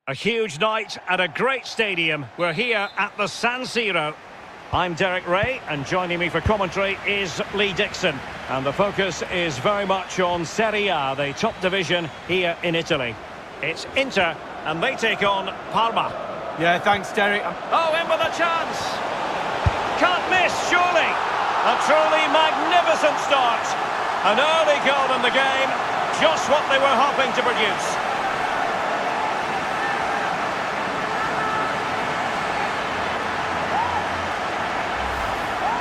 A huge night at a great stadium. We're here at the San Siro. I'm Derek Ray, and joining me for commentary is Lee Dixon. And the focus is very much on Serie A, the top division here in Italy. It's Inter, and they take on Parma. Yeah, thanks, Derek. Oh, in with a chance! Can't miss, surely! A truly magnificent start. An early goal in the game, just what they were hoping to produce.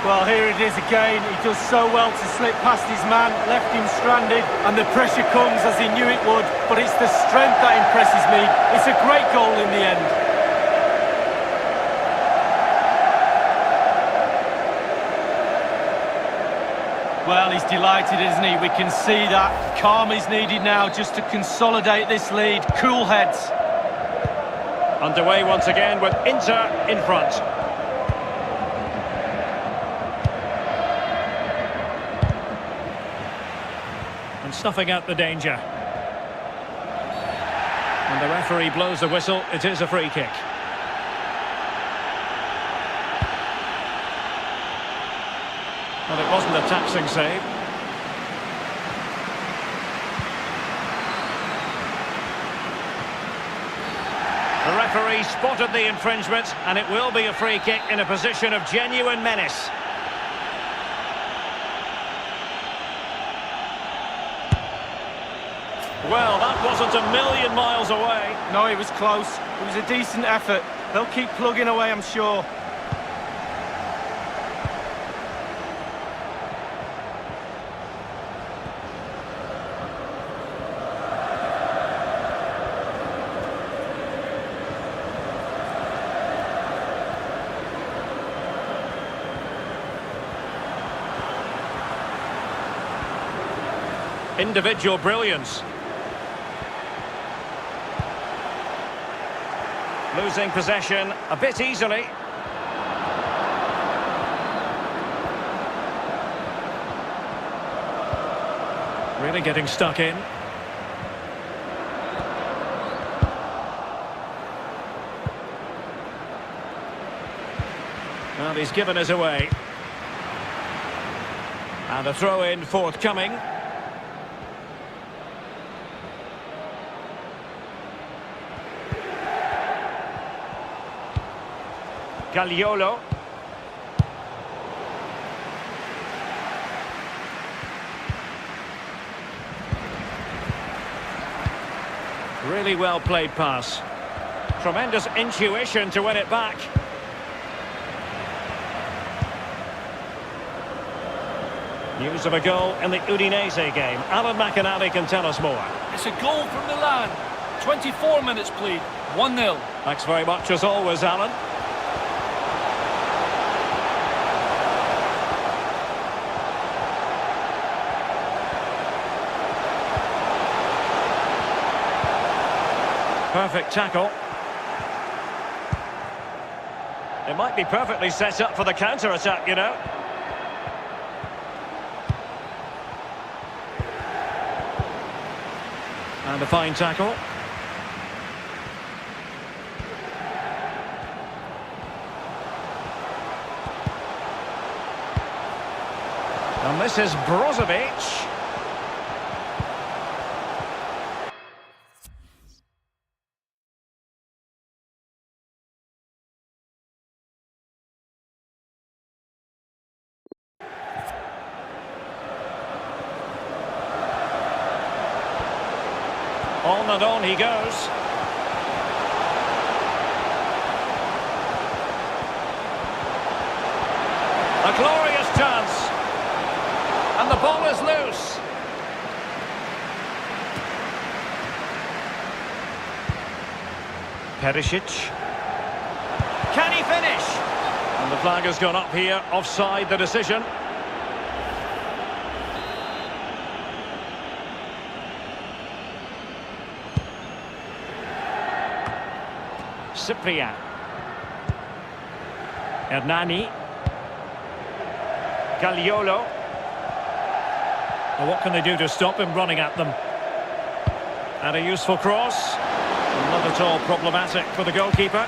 Well, here it is again. He does so well to slip past his man, left him stranded, and the pressure comes as he knew it would. But it's the strength that impresses me. It's a great goal in the end. Well, he's delighted, isn't he? We can see that. Calm is needed now just to consolidate this lead. Cool heads. Underway once again with Inter in front. And snuffing out the danger. And the referee blows the whistle. It is a free kick. Well, it wasn't a taxing save. The referee spotted the infringement, and it will be a free kick in a position of genuine menace. Well, that wasn't a million miles away. No, it was close. It was a decent effort. They'll keep plugging away, I'm sure. Individual brilliance. Losing possession a bit easily. Really getting stuck in. And he's given us away. And a throw-in forthcoming. Gagliolo. Really well played pass. Tremendous intuition to win it back. News of a goal in the Udinese game. Alan McInally can tell us more. It's a goal from Milan. 24 minutes played. 1-0. Thanks very much as always, Alan. Perfect tackle. It might be perfectly set up for the counter-attack, you know. And a fine tackle. And this is Brozovic. On and on he goes. A glorious chance. And the ball is loose. Perisic. Can he finish? And the flag has gone up here. Offside the decision. Cyprian. Hernani. Gagliolo. Well, what can they do to stop him running at them? And a useful cross. Not at all problematic for the goalkeeper.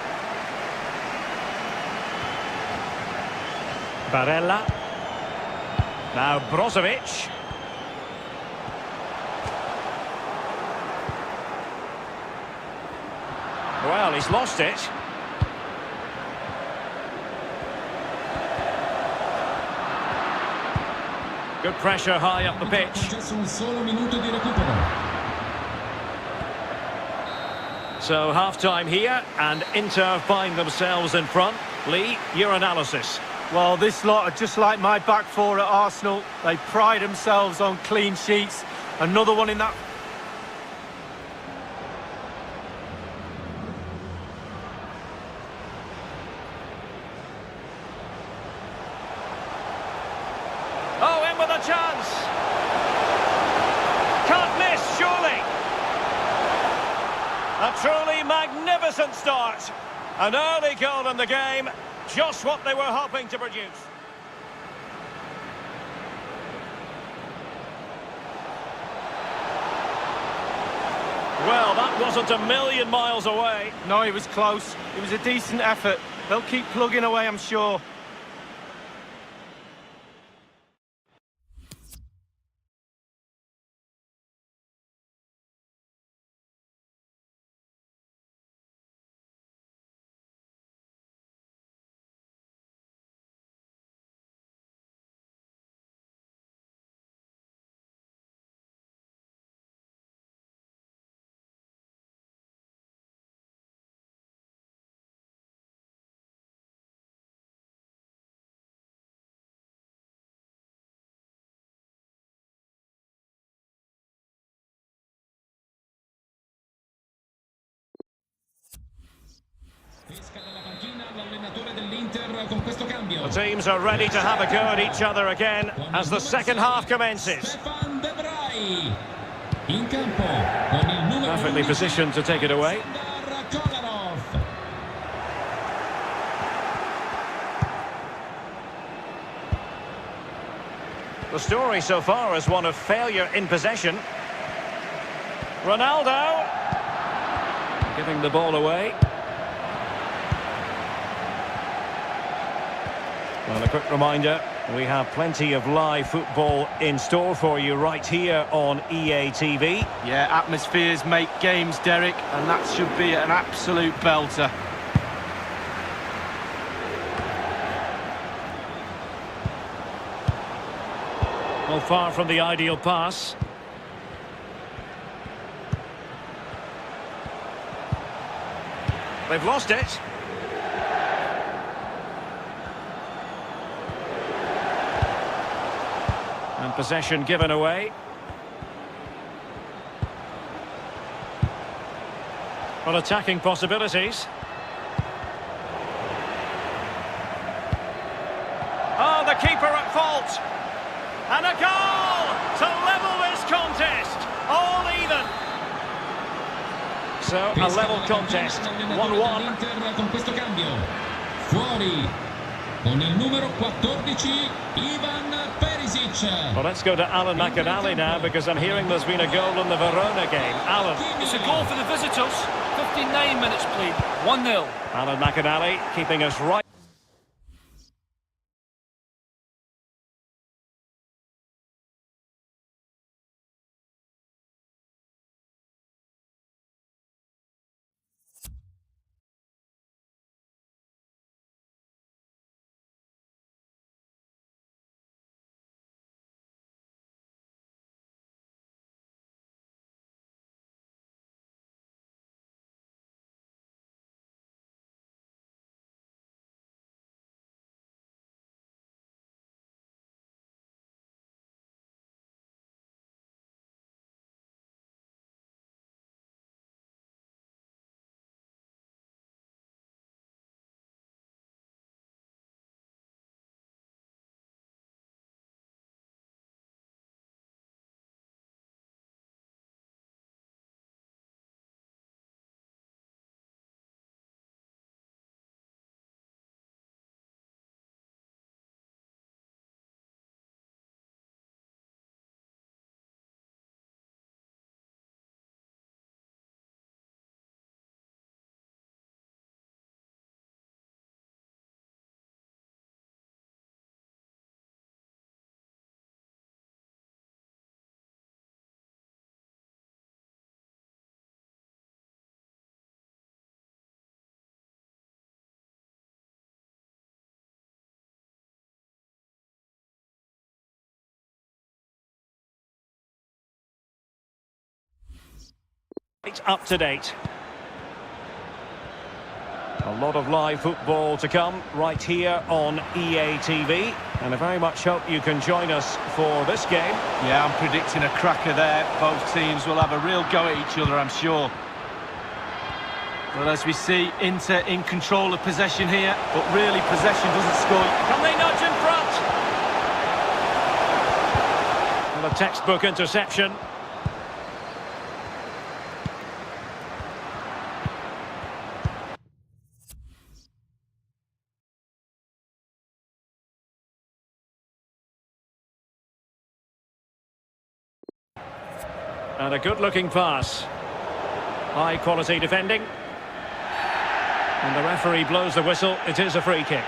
Barella. Now Brozovic. Well, he's lost it. Good pressure high up the pitch. Concesso un solo minuto di recupero. So half-time here, and Inter find themselves in front. Lee, your analysis. Well, this lot are just like my back four at Arsenal. They pride themselves on clean sheets. Another one in that. Oh, in with a chance. Can't miss, surely. A truly magnificent start. An early goal in the game. Just what they were hoping to produce. Well, that wasn't a million miles away. No, it was close. It was a decent effort. They'll keep plugging away, I'm sure. Pesca dalla panchina l'allenatore dell'Inter con questo cambio. The teams are ready to have a go at each other again as the second half commences. Stefan De Vrij. In campo con il numero Perfectly 11, positioned to take it away. Sandar Kolarov. The story so far is one of failure in possession. Ronaldo giving the ball away. Well, a quick reminder, we have plenty of live football in store for you right here on EA TV. Yeah, atmospheres make games, Derek, and that should be an absolute belter. Well, far from the ideal pass. They've lost it. And possession given away. Well, attacking possibilities. Oh, the keeper at fault. And a goal to level this contest. All even. So, a level contest. 1-1. L'Inter con questo cambio. Fuori con il numero 14 Ivan Perisic. Well, let's go to Alan McInally now, because I'm hearing there's been a goal in the Verona game. Alan. It's a goal for the visitors. 59 minutes played. 1-0. Alan McInally keeping us right. It's up to date. A lot of live football to come right here on EA TV, and I very much hope you can join us for this game. Yeah, I'm predicting a cracker there. Both teams will have a real go at each other, I'm sure. Well, as we see, Inter in control of possession here, but really possession doesn't score. Can they nudge in front? And a textbook interception. And a good-looking pass. High-quality defending. And the referee blows the whistle. It is a free kick.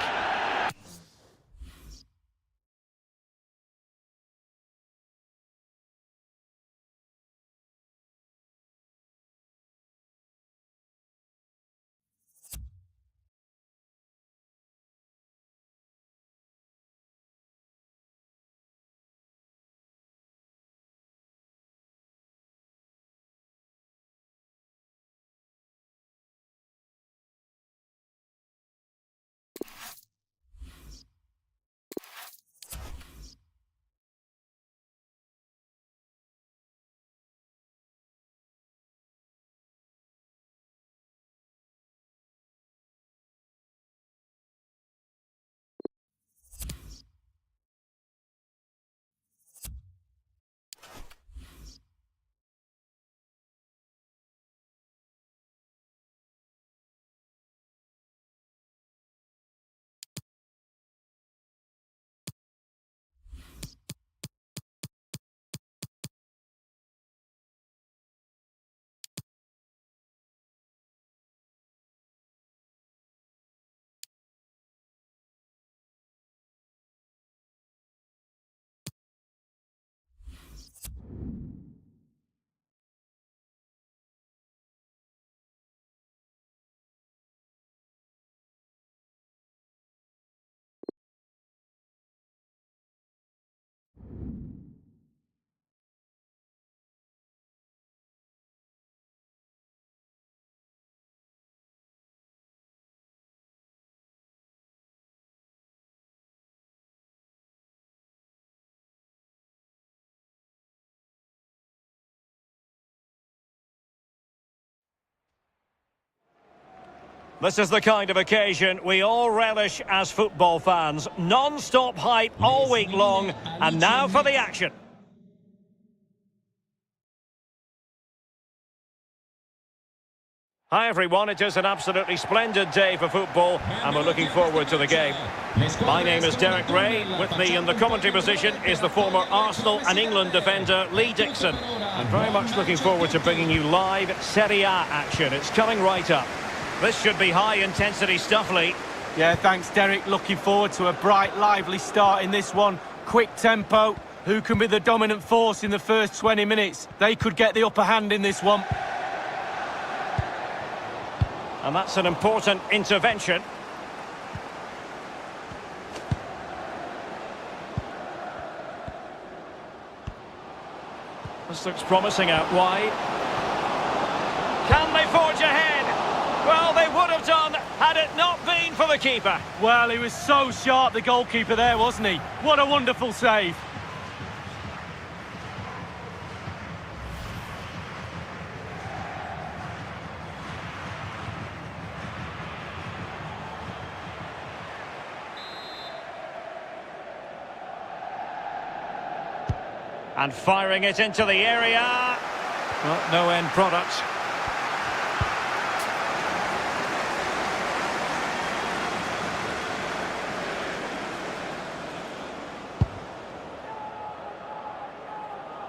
This is the kind of occasion we all relish as football fans. Non-stop hype all week long, and now for the action. Hi everyone, it is an absolutely splendid day for football, and we're looking forward to the game. My name is Derek Ray. With me in the commentary position is the former Arsenal and England defender Lee Dixon. I'm very much looking forward to bringing you live Serie A action. It's coming right up. This should be high-intensity stuff, Lee. Yeah, thanks, Derek. Looking forward to a bright, lively start in this one. Quick tempo. Who can be the dominant force in the first 20 minutes? They could get the upper hand in this one. And that's an important intervention. This looks promising out wide. Can they forge ahead? Well, they would have done had it not been for the keeper. Well, he was so sharp, the goalkeeper there, wasn't he? What a wonderful save. And firing it into the area. Well, no end product.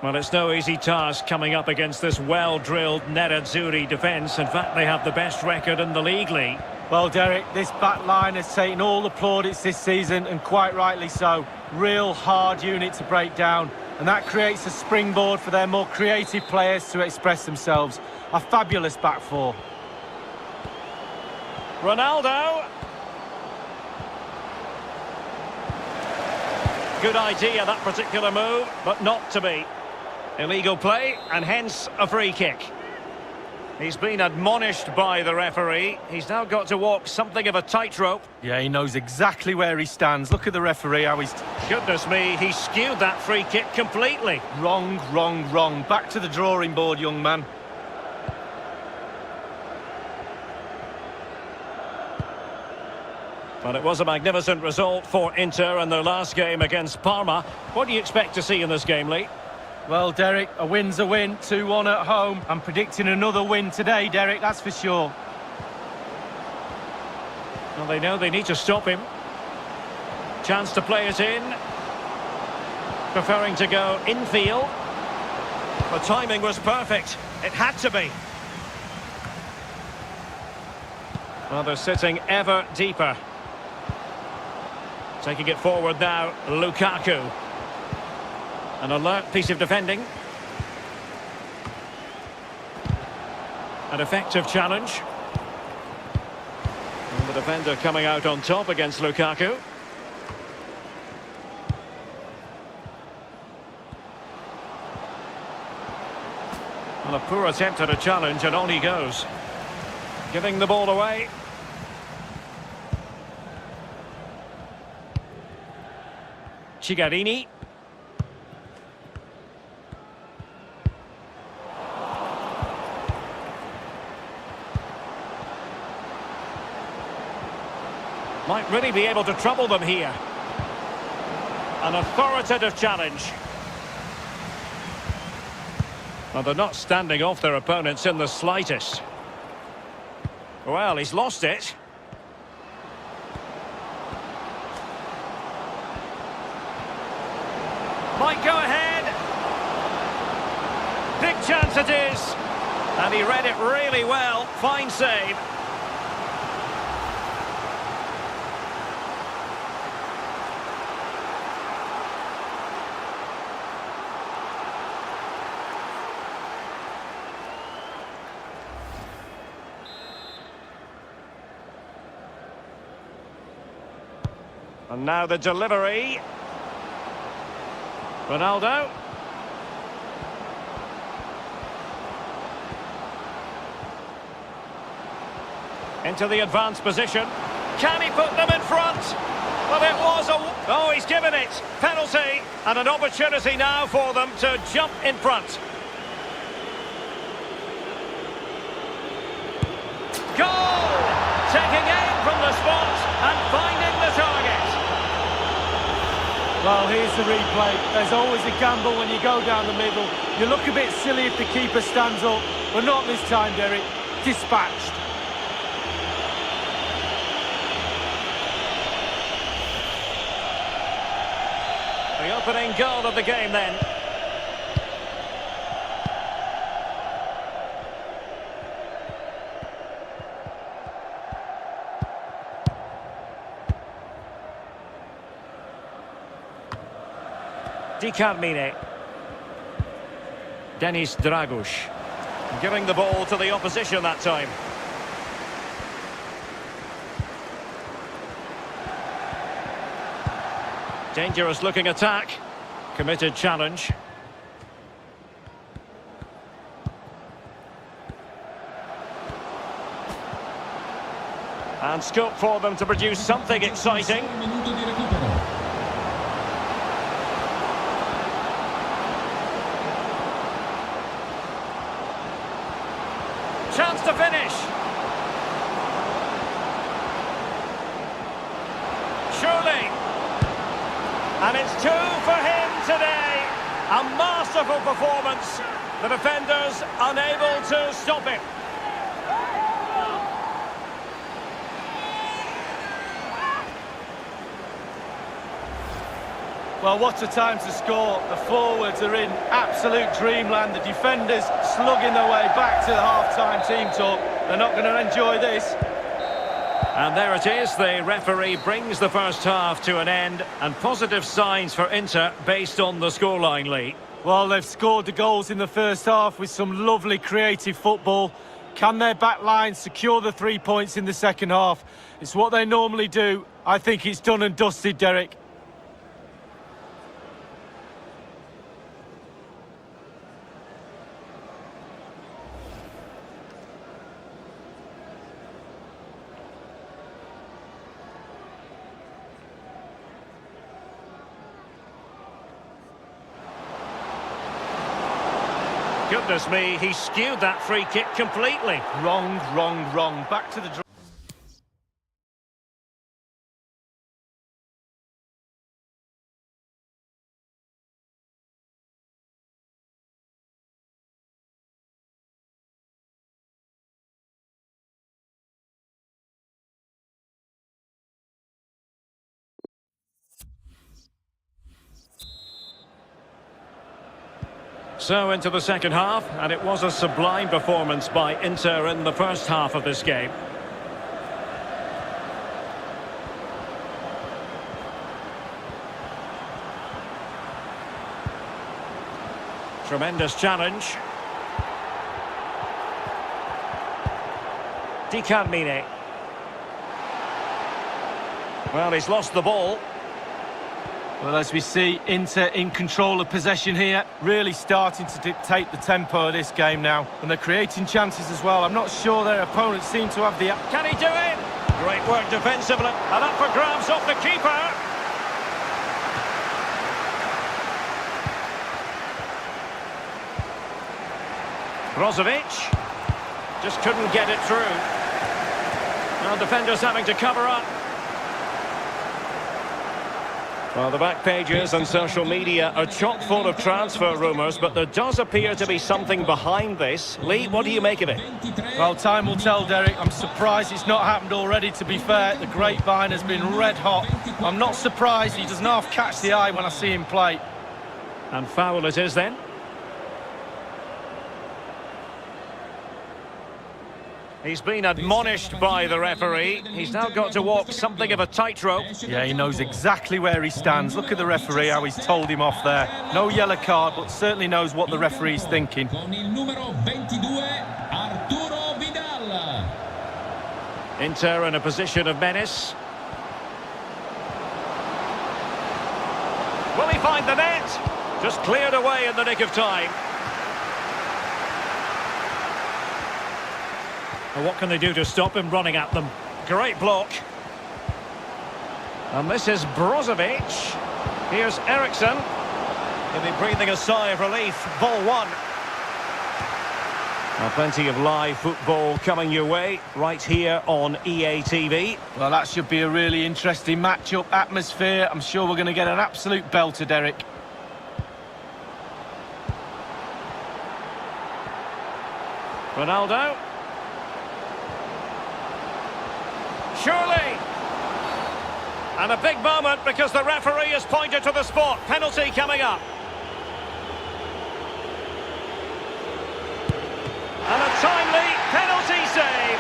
Well, it's no easy task coming up against this well-drilled Nerazzurri defence. In fact, they have the best record in the league, Lee. Well, Derek, this back line has taken all the plaudits this season, and quite rightly so. Real hard unit to break down, and that creates a springboard for their more creative players to express themselves. A fabulous back four. Ronaldo. Good idea, that particular move, but not to be. Illegal play, and hence a free kick. He's been admonished by the referee. He's now got to walk something of a tightrope. Yeah, he knows exactly where he stands. Look at the referee, how he's... Goodness me, he skewed that free kick completely. Wrong, wrong, wrong. Back to the drawing board, young man. But it was a magnificent result for Inter in their last game against Parma. What do you expect to see in this game, Lee? Well, Derek, a win's a win. 2-1 at home. I'm predicting another win today, Derek, that's for sure. Well, they know they need to stop him. Chance to play it in. Preferring to go infield. The timing was perfect. It had to be. Well, they're sitting ever deeper. Taking it forward now, Lukaku. An alert piece of defending. An effective challenge. And the defender coming out on top against Lukaku. Well, a poor attempt at a challenge and on he goes. Giving the ball away. Cigarini. Might really be able to trouble them here. An authoritative challenge. Well, they're not standing off their opponents in the slightest. Well, he's lost it. Might go ahead. Big chance it is. And he read it really well. Fine save. And now the delivery. Ronaldo. Into the advanced position. Can he put them in front? Well, it was a... Oh, he's given it. Penalty. And an opportunity now for them to jump in front. Goal! Taking aim from the spot and finding the target. Well, here's the replay. There's always a gamble when you go down the middle. You look a bit silly if the keeper stands up, but not this time, Derek. Dispatched. The opening goal of the game then. Di Carmine. Denis Dragush. Giving the ball to the opposition that time. Dangerous looking attack. Committed challenge. And scope for them to produce something exciting. Minuto di recupero. Chance to finish. Surely. And it's 2 for him today. A masterful performance. The defenders unable to stop him. Well, what a time to score. The forwards are in absolute dreamland. The defenders slugging their way back to the half-time team talk. They're not going to enjoy this. And there it is. The referee brings the first half to an end. And positive signs for Inter based on the scoreline, Lee. Well, they've scored the goals in the first half with some lovely creative football. Can their back line secure the 3 points in the second half? It's what they normally do. I think it's done and dusted, Derek. goodness me, he skewed that free kick completely. Wrong. Back to the draw. So into the second half, and it was a sublime performance by Inter in the first half of this game. Tremendous challenge. Di Carmine. Well, he's lost the ball. Well, as we see, Inter in control of possession here, really starting to dictate the tempo of this game now. And they're creating chances as well. I'm not sure their opponents seem to have the... Can he do it? Great work defensively. And up for grabs off the keeper. Brozovic. Just couldn't get it through. Now defenders having to cover up. Well, the back pages and social media are chock full of transfer rumours, but there does appear to be something behind this. Lee, what do you make of it? Well, time will tell, Derek. I'm surprised it's not happened already, to be fair. The grapevine has been red hot. I'm not surprised he doesn't half catch the eye when I see him play. And foul it is then. He's been admonished by the referee. He's now got to walk something of a tightrope. Yeah, he knows exactly where he stands. Look at the referee, how he's told him off there. No yellow card, but certainly knows what the referee's thinking. Inter in a position of menace. Will he find the net? Just cleared away in the nick of time. Well, what can they do to stop him running at them? Great block. And this is Brozovic. Here's Eriksson. He'll be breathing a sigh of relief. Ball one. Well, plenty of live football coming your way right here on EA TV. Well, that should be a really interesting match-up atmosphere. I'm sure we're going to get an absolute belter, Derek. Ronaldo. Surely! And a big moment because the referee has pointed to the spot. Penalty coming up. And a timely penalty save.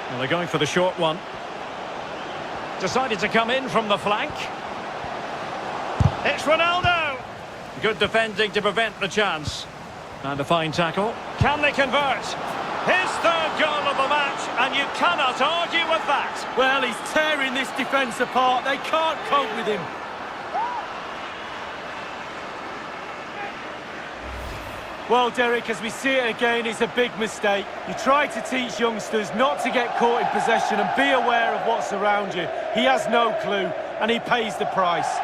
Well, they're going for the short one. Decided to come in from the flank. It's Ronaldo! Good defending to prevent the chance. And a fine tackle. Can they convert? His third goal of the match, and you cannot argue with that. Well, he's tearing this defence apart. They can't cope with him. Well, Derek, as we see it again, it's a big mistake. You try to teach youngsters not to get caught in possession and be aware of what's around you. He has no clue, and he pays the price.